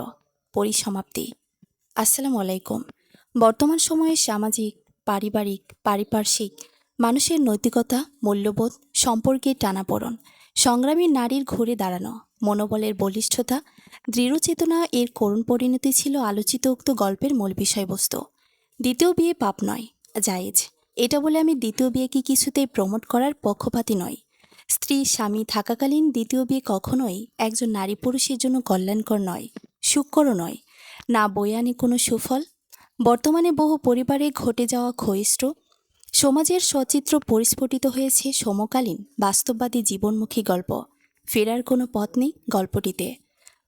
পরিসমাপ্তি। আসসালামু আলাইকুম। বর্তমান সময়ে সামাজিক, পারিবারিক, পারিপার্শ্বিক মানুষের নৈতিকতা, মূল্যবোধ সম্পর্কে টানাপোড়ন, সংগ্রামী নারীর ঘুরে দাঁড়ানো, মনোবলের বলিষ্ঠতা, দৃঢ়চেতনা এর করুণ পরিণতি ছিল আলোচিত উক্ত গল্পের মূল বিষয়বস্তু। দ্বিতীয় বিয়ে পাপ নয়, জায়েজ। এটা বলে আমি দ্বিতীয় বিয়েকে কিছুতেই প্রমোট করার পক্ষপাতী নই। স্ত্রী স্বামী থাকাকালীন দ্বিতীয় বিয়ে কখনোই একজন নারী পুরুষের জন্য কল্যাণকর নয়, সুখকরও নয়, না বয়ে আনে কোনো সুফল। বর্তমানে বহু পরিবারে ঘটে যাওয়া ক্ষয়িষ্ঠ সমাজের সচিত্র পরিস্ফুটিত হয়েছে সমকালীন বাস্তববাদী জীবনমুখী গল্প। ফেরার কোনো পথ নেই গল্পটিতে।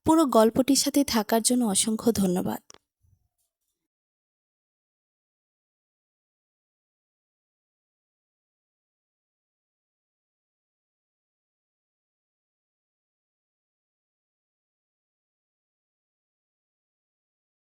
পুরো গল্পটির সাথে থাকার জন্য অসংখ্য ধন্যবাদ।